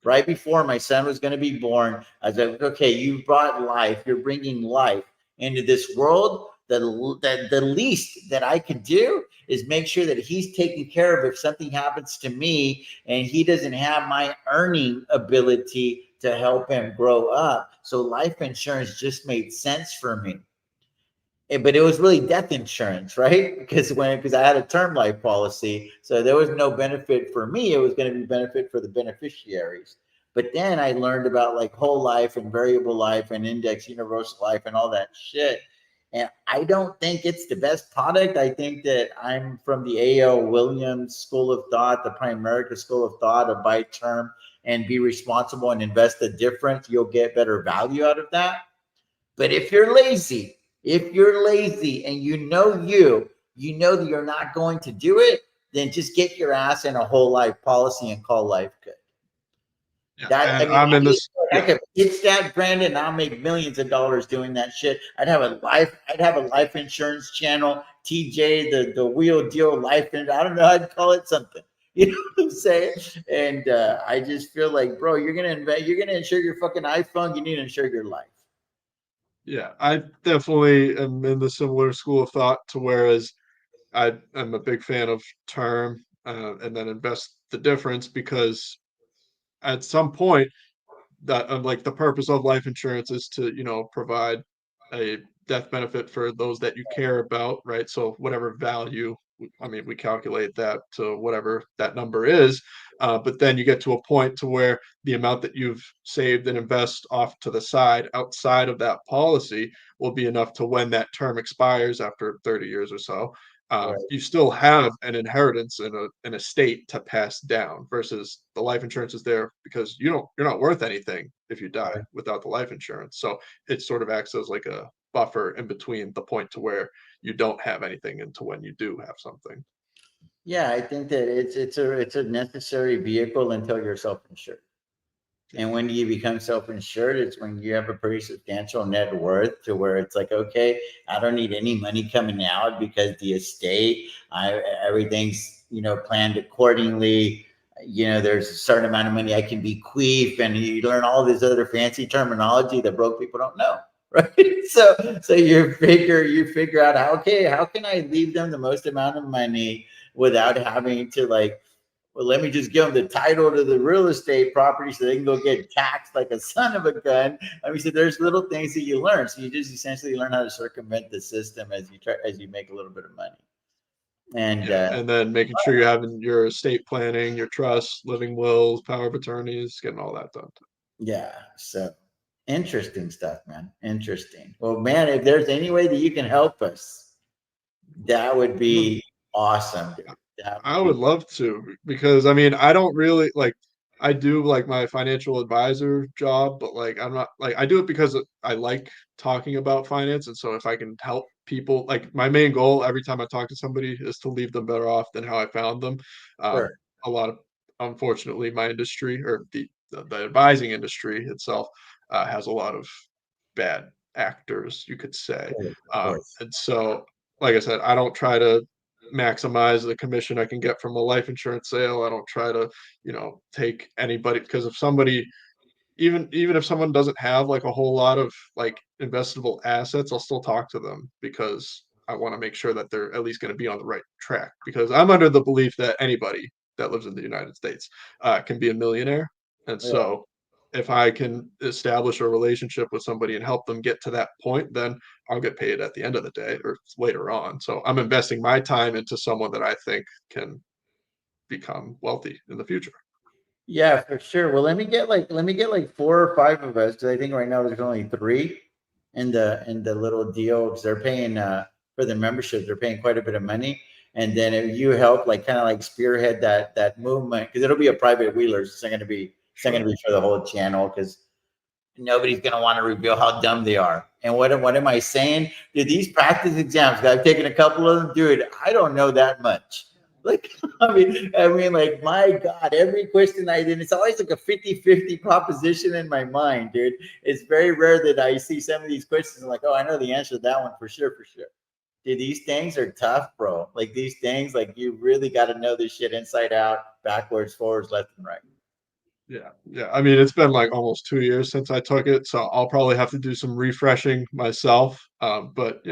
Right before my son was going to be born, I was like, okay, you brought life. You're bringing life into this world. The least that I could do is make sure that he's taken care of if something happens to me and he doesn't have my earning ability to help him grow up. So life insurance just made sense for me. But it was really death insurance, right? Because I had a term life policy, so there was no benefit for me. It was going to be benefit for the beneficiaries. But then I learned about like whole life and variable life and index universal life and all that shit. And I don't think it's the best product. I think that I'm from the A.O. Williams school of thought, the Primerica school of thought, of buy term and be responsible and invest the difference. You'll get better value out of that. But if you're lazy and you know that you're not going to do it, then just get your ass in a whole life policy and call life good. Yeah, That, I and mean, I'm in I, this. I Yeah, could pitch that, Brandon, and I'll make millions of dollars doing that shit. I'd have a life insurance channel, TJ, the wheel deal life, and I don't know, I'd call it something. You know what I'm saying? And I just feel like, bro, you're gonna insure your fucking iPhone, you need to insure your life. yeah, I definitely am in the similar school of thought to whereas I'm a big fan of term, and then invest the difference because at some point that like the purpose of life insurance is to provide a death benefit for those that you care about, right? So whatever value, I mean, we calculate that to whatever that number is, but then you get to a point to where the amount that you've saved and invest off to the side outside of that policy will be enough to when that term expires after 30 years or so, Right. you still have an inheritance and an estate to pass down versus the life insurance is there because you're not worth anything if you die without the life insurance. So it sort of acts as like a buffer in between the point to where you don't have anything and to when you do have something. Yeah, I think that it's a necessary vehicle until you're self-insured. And when you become self-insured, it's when you have a pretty substantial net worth to where it's like, okay, I don't need any money coming out because the estate, everything's, planned accordingly. There's a certain amount of money I can bequeath, and you learn all this other fancy terminology that broke people don't know. Right. So you figure out how can I leave them the most amount of money without having to like, well, let me just give them the title to the real estate property so they can go get taxed like a son of a gun. I mean, so there's little things that you learn. So you just essentially learn how to circumvent the system as you make a little bit of money. And Yeah, and then making sure you're having your estate planning, your trust, living wills, power of attorneys, getting all that done. yeah, so interesting stuff, man. Interesting. Well, man, if there's any way that you can help us, that would be awesome, dude. That I would would be love to because I mean I don't really like I do like my financial advisor job, but like I'm not like I do it because I like talking about finance, and so if I can help people, like my main goal every time I talk to somebody is to leave them better off than how I found them. Um, sure. a lot of unfortunately my industry or the advising industry itself has a lot of bad actors, you could say, Of course. and so like I said, I don't try to maximize the commission I can get from a life insurance sale. I don't try to, take anybody because if somebody even if someone doesn't have like a whole lot of like investable assets, I'll still talk to them because I want to make sure that they're at least going to be on the right track because I'm under the belief that anybody that lives in the United States can be a millionaire. And Yeah. so if I can establish a relationship with somebody and help them get to that point, then I'll get paid at the end of the day or later on. So I'm investing my time into someone that I think can become wealthy in the future. Yeah, for sure. Well, let me get like 4 or 5 of us because I think right now there's only 3 in the little deal because they're paying for the membership. They're paying quite a bit of money, and then if you help like kind of like spearhead that movement because it'll be a private wheelers. It's not gonna be for the whole channel because nobody's gonna want to reveal how dumb they are. And what am I saying? Dude, these practice exams, I've taken a couple of them, dude. I don't know that much. Like, I mean, like, my God, every question I did, it's always like a 50-50 proposition in my mind, dude. It's very rare that I see some of these questions and like, oh, I know the answer to that one for sure, for sure. Dude, these things are tough, bro. Like these things, like you really got to know this shit inside out, backwards, forwards, left, and right. Yeah. I mean, it's been like almost 2 years since I took it, so I'll probably have to do some refreshing myself. But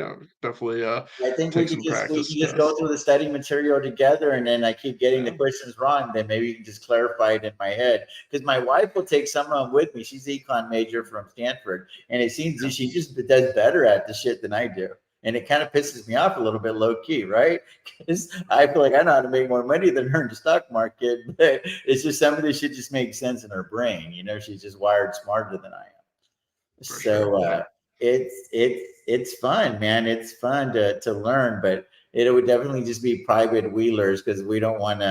definitely I think we take could some just we practice. can just go through the study material together, and then I keep getting the Yeah, questions wrong. Then maybe you can just clarify it in my head. Because my wife will take some of them with me. She's an econ major from Stanford, and it seems that she just does better at the shit than I do. And it kind of pisses me off a little bit, low key, right? Because I feel like I know how to make more money than her in the stock market, but it's just some of this shit just makes sense in her brain. She's just wired smarter than I am. for sure. So it's fun, man. It's fun to learn, but it would definitely just be private wheelers because we don't want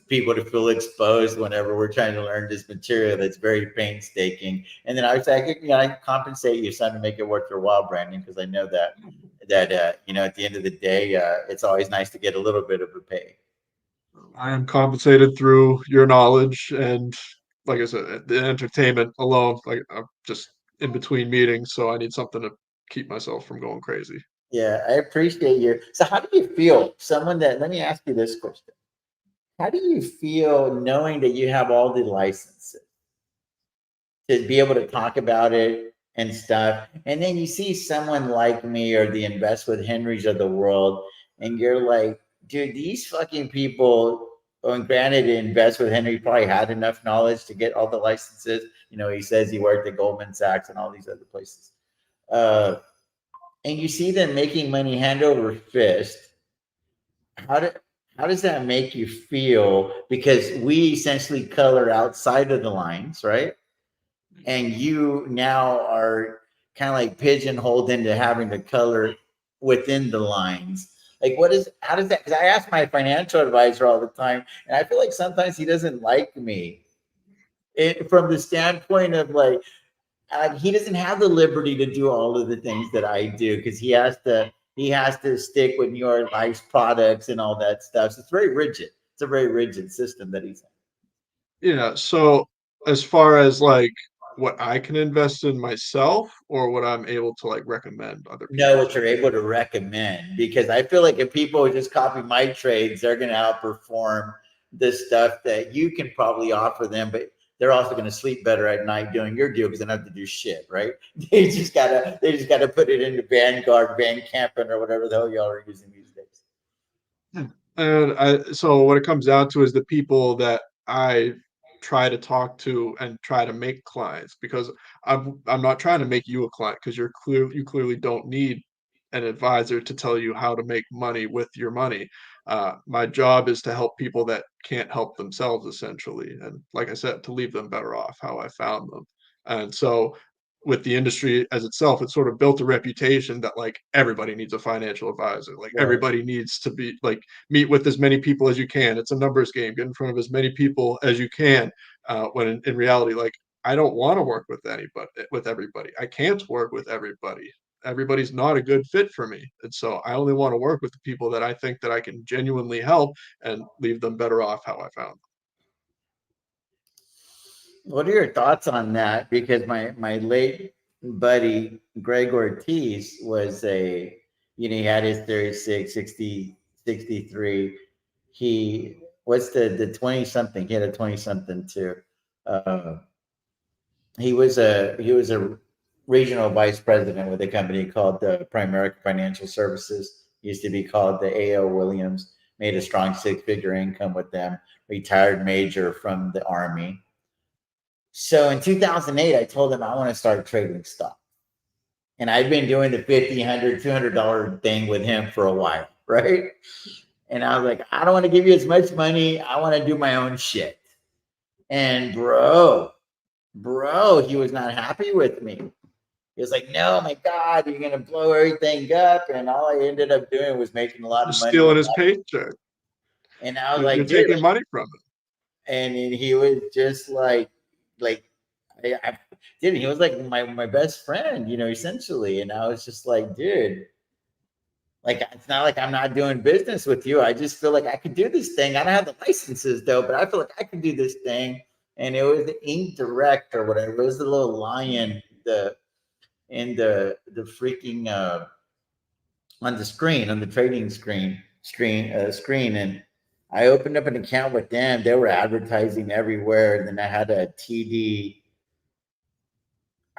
people to feel exposed whenever we're trying to learn this material that's very painstaking. And then I was like, I can compensate you some to make it worth your while, Brandon, because I know that at the end of the day, it's always nice to get a little bit of a pay. I am compensated through your knowledge and, like I said, the entertainment alone. Like I'm just in between meetings, so I need something to keep myself from going crazy. Yeah, I appreciate you. So how do you feel? Let me ask you this question. How do you feel knowing that you have all the licenses to be able to talk about it and stuff? And then you see someone like me or the Invest with Henrys of the world, and you're like, dude, these fucking people. And granted, Invest with Henry probably had enough knowledge to get all the licenses. He says he worked at Goldman Sachs and all these other places. Uh, and you see them making money hand over fist. How do how does that make you feel? Because we essentially color outside of the lines, right? And you now are kind of like pigeonholed into having to color within the lines. Like, how does that? Because I ask my financial advisor all the time, and I feel like sometimes he doesn't like me from the standpoint of like, he doesn't have the liberty to do all of the things that I do because he has to stick with New York Life's products and all that stuff. So it's very rigid. It's a very rigid system that he's in. Yeah. So as far as like what I can invest in myself or what I'm able to like recommend other Know people what to. you're able to recommend because I feel like if people just copy my trades, they're going to outperform the stuff that you can probably offer them, but they're also going to sleep better at night doing your deal because they don't have to do shit, right? They just gotta put it into Vanguard, Van Campen, or whatever the hell y'all are using these days. And so what it comes down to is the people that I try to talk to and try to make clients because I'm not trying to make you a client because you clearly don't need an advisor to tell you how to make money with your money. My job is to help people that can't help themselves essentially, and like I said, to leave them better off how I found them. And so with the industry as itself, it sort of built a reputation that like everybody needs a financial advisor. Like Right. everybody needs to be like meet with as many people as you can. It's a numbers game. Get in front of as many people as you can. When in reality, like I don't want to work with everybody. I can't work with everybody. Everybody's not a good fit for me. And so I only want to work with the people that I think that I can genuinely help and leave them better off how I found them. What are your thoughts on that? Because my late buddy Greg Ortiz was he had his 36, 60, 63. He what's the 20 something? He had a 20 something too. Uh, he was a regional vice president with a company called the Primerica Financial Services. Used to be called the A.O. Williams. made a strong 6-figure income with them, retired major from the Army. So in 2008, I told him I want to start trading stock. And I'd been doing the $50, $100, $200 thing with him for a while, right? And I was like, I don't want to give you as much money. I want to do my own shit. And bro, he was not happy with me. He was like, no, my God, you're going to blow everything up. And all I ended up doing was making a lot of money. Stealing his paycheck. And I was You're like, taking money from him. And he was just like, he was like my best friend, essentially. And I was just like, dude, like, it's not like I'm not doing business with you. I just feel like I could do this thing. I don't have the licenses though, but I feel like I could do this thing. And it was the Ink Direct or whatever. It was the little lion, the freaking on the screen, on the trading screen. And I opened up an account with them. They were advertising everywhere. And then I had a TD.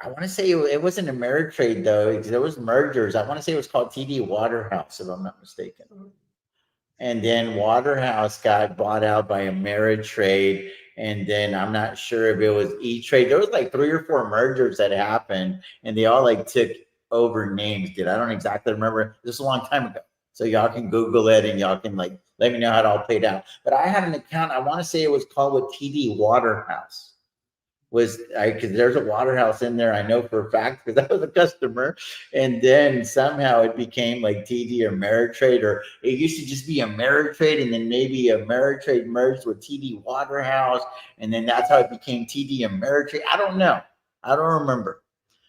I want to say it wasn't Ameritrade though, because there was mergers. I want to say it was called TD Waterhouse, if I'm not mistaken. And then Waterhouse got bought out by Ameritrade. And then I'm not sure if it was E-Trade. There was like 3 or 4 mergers that happened, and they all like took over names. I don't exactly remember. This is a long time ago. So y'all can Google it and y'all can like let me know how it all played out. But I had an account. I want to say it was called with TD Waterhouse. Because there's a Waterhouse in there, I know for a fact, because I was a customer. And then somehow it became like TD Ameritrade, or it used to just be Ameritrade, and then maybe Ameritrade merged with TD Waterhouse, and then that's how it became TD Ameritrade. I don't know. I don't remember.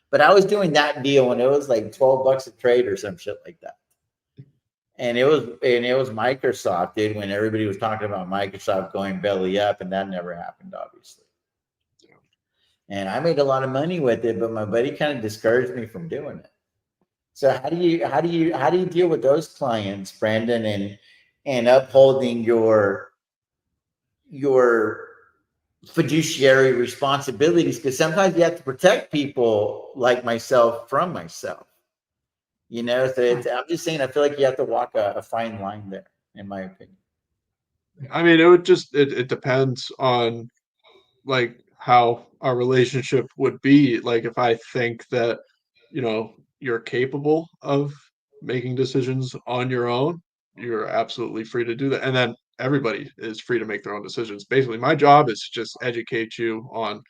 But I was doing that deal when it was like $12 a trade or some shit like that. And it was Microsoft, dude, when everybody was talking about Microsoft going belly up, and that never happened, obviously. And I made a lot of money with it, but my buddy kind of discouraged me from doing it. So how do you deal with those clients, Brandon, and upholding your fiduciary responsibilities? Because sometimes you have to protect people like myself from myself. So I'm just saying, I feel like you have to walk a fine line there, in my opinion. I mean, it depends on like how our relationship would be. Like if I think that, you're capable of making decisions on your own, you're absolutely free to do that. And then everybody is free to make their own decisions. Basically, my job is to just educate you on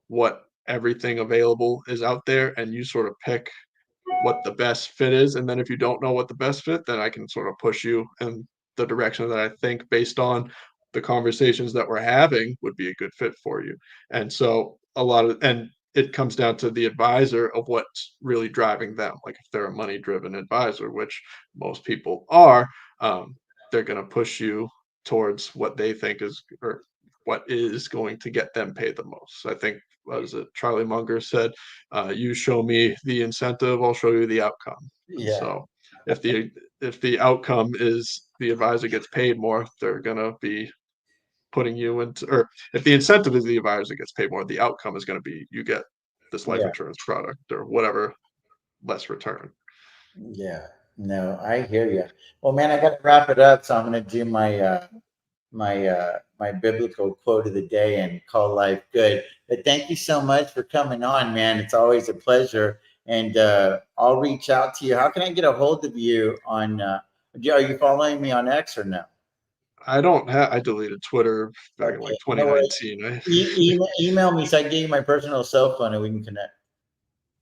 what everything available is out there, and you sort of pick what the best fit is. And then if you don't know what the best fit, then I can sort of push you in the direction that I think, based on the conversations that we're having, would be a good fit for you. And so and it comes down to the advisor of what's really driving them. Like if they're a money driven advisor, which most people are, they're going to push you towards what they think is, or what is going to get them paid the most. I think, what is it, Charlie Munger said, you show me the incentive, I'll show you the outcome. Yeah. So if the outcome is the advisor gets paid more, they're going to be putting you into, or if the incentive is the advisor gets paid more, the outcome is going to be you get this life insurance product or whatever, less return. Yeah, no, I hear you. Well, man, I got to wrap it up, so I'm going to do my biblical quote of the day and call life good. But thank you so much for coming on, man. It's always a pleasure, and I'll reach out to you. How can I get a hold of you on? Are you following me on X or no? I don't have. I deleted Twitter back in like 2019. Email me so I can give you my personal cell phone and we can connect.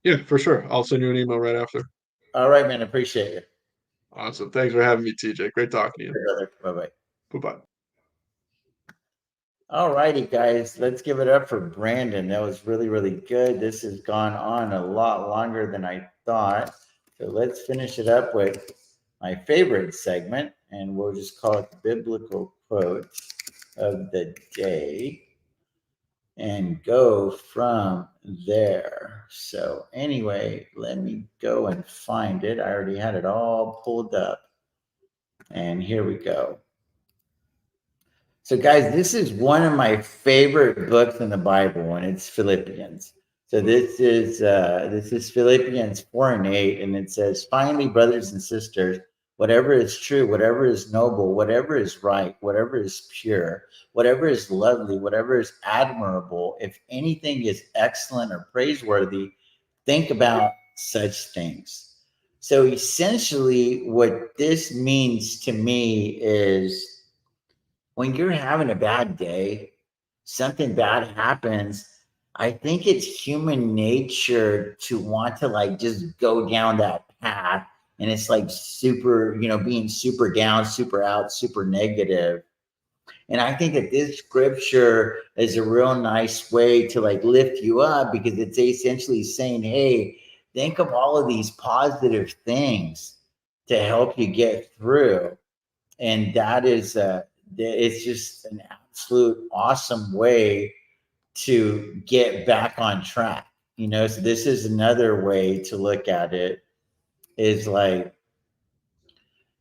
Yeah, for sure. I'll send you an email right after. All right, man. Appreciate you. Awesome. Thanks for having me, TJ. Great talking to you. Bye-bye. Bye-bye. All righty, guys. Let's give it up for Brandon. That was really, really good. This has gone on a lot longer than I thought. So let's finish it up with my favorite segment, and we'll just call it the biblical quote of the day and go from there. So anyway, let me go and find it. I already had it all pulled up. And here we go. So guys, this is one of my favorite books in the Bible, and it's Philippians. So this is Philippians 4:8, and it says, "Finally, brothers and sisters, whatever is true, whatever is noble, whatever is right, whatever is pure, whatever is lovely, whatever is admirable, if anything is excellent or praiseworthy, think about such things. So essentially, what this means to me is when you're having a bad day, something bad happens. I think it's human nature to want to like just go down that path. And it's like super, being super down, super out, super negative. And I think that this scripture is a real nice way to like lift you up because it's essentially saying, hey, think of all of these positive things to help you get through. And that is, it's just an absolute awesome way to get back on track. So this is another way to look at it is like,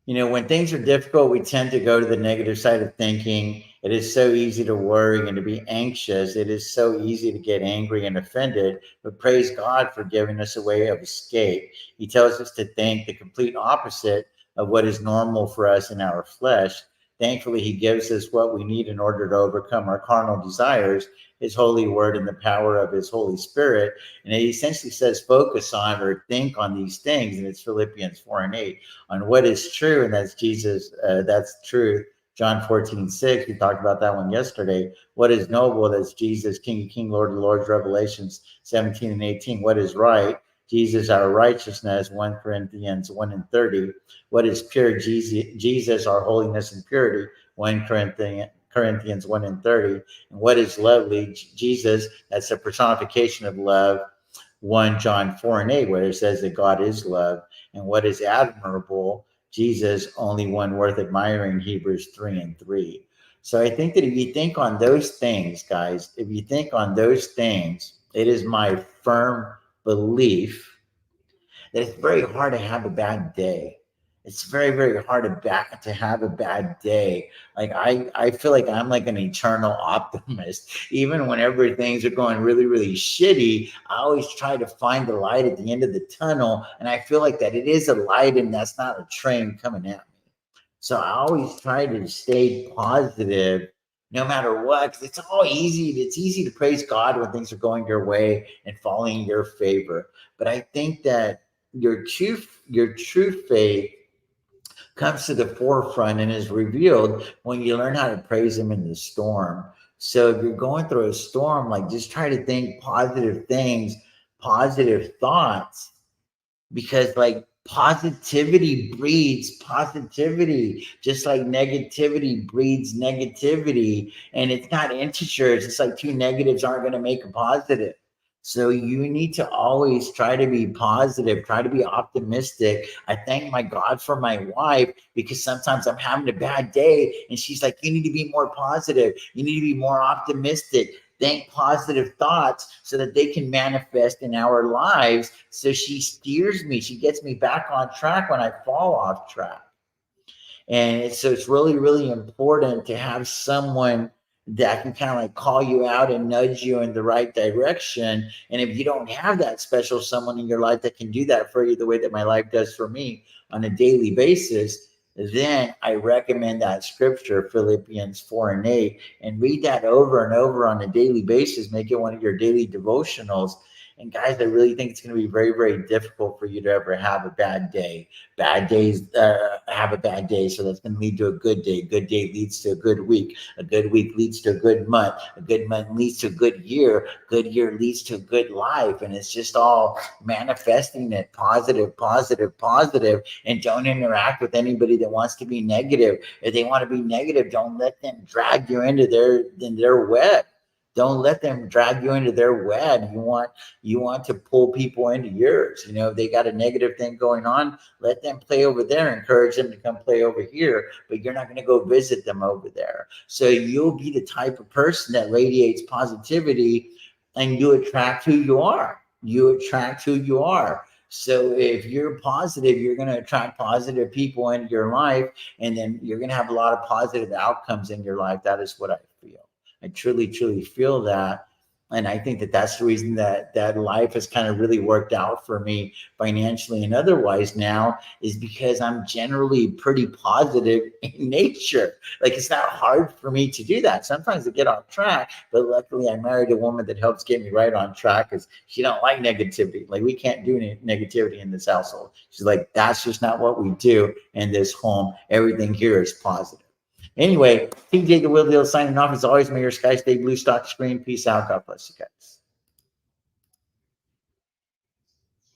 when things are difficult, we tend to go to the negative side of thinking. It is so easy to worry and to be anxious. It is so easy to get angry and offended, but praise God for giving us a way of escape. He tells us to think the complete opposite of what is normal for us in our flesh. Thankfully, he gives us what we need in order to overcome our carnal desires, his holy word and the power of his Holy Spirit. And he essentially says, focus on or think on these things. And it's Philippians 4:8 on what is true, and that's Jesus, that's truth. John 14:6, we talked about that one yesterday. What is noble, that's Jesus, King of King, Lord of Lords, Revelations 17:18. What is right, Jesus, our righteousness, 1 Corinthians 1:30. What is pure, Jesus, our holiness and purity, 1 Corinthians 1:30. And what is lovely, Jesus, that's a personification of love, 1 John 4:8, where it says that God is love. And what is admirable, Jesus, only one worth admiring, Hebrews 3:3. So I think that if you think on those things, guys, if you think on those things, it is my firm belief that it's very hard to have a bad day. It's very, very hard to have a bad day. Like I feel like I'm like an eternal optimist. Even whenever things are going really, really shitty, I always try to find the light at the end of the tunnel. And I feel like that it is a light and that's not a train coming at me. So I always try to stay positive no matter what, because it's all easy. It's easy to praise God when things are going your way and falling in your favor. But I think that your true faith comes to the forefront and is revealed when you learn how to praise him in the storm. So if you're going through a storm, like just try to think positive things, positive thoughts, because like positivity breeds positivity, just like negativity breeds negativity. And it's not integers. It's like two negatives aren't going to make a positive. So you need to always try to be positive, try to be optimistic. I thank my God for my wife because sometimes I'm having a bad day and she's like, you need to be more positive. You need to be more optimistic. Think positive thoughts so that they can manifest in our lives. So she steers me. She gets me back on track when I fall off track. And so it's really, really important to have someone that can kind of like call you out and nudge you in the right direction. And if you don't have that special someone in your life that can do that for you the way that my life does for me on a daily basis, then I recommend that scripture, Philippians 4:8, and read that over and over on a daily basis. Make it one of your daily devotionals. And guys, I really think it's going to be very, very difficult for you to ever have a bad day. Bad days have a bad day, so that's going to lead to a good day. A good day leads to a good week. A good week leads to a good month. A good month leads to a good year. Good year leads to a good life. And it's just all manifesting it positive, positive, positive. And don't interact with anybody that wants to be negative. If they want to be negative, don't let them drag you into their web. Don't let them drag you into their web. You want to pull people into yours. If they got a negative thing going on, let them play over there. Encourage them to come play over here, but you're not going to go visit them over there. So you'll be the type of person that radiates positivity, and you attract who you are. You attract who you are. So if you're positive, you're going to attract positive people into your life, and then you're going to have a lot of positive outcomes in your life. That is what I feel. I truly, truly feel that. And I think that that's the reason that life has kind of really worked out for me financially and otherwise now, is because I'm generally pretty positive in nature. Like, it's not hard for me to do that. Sometimes I get off track, but luckily I married a woman that helps get me right on track, because she don't like negativity. Like, we can't do any negativity in this household. She's like, that's just not what we do in this home. Everything here is positive. Anyway, TJ the Will Deal signing off. As always, may your sky stay blue, stock screen. Peace out. God bless you guys.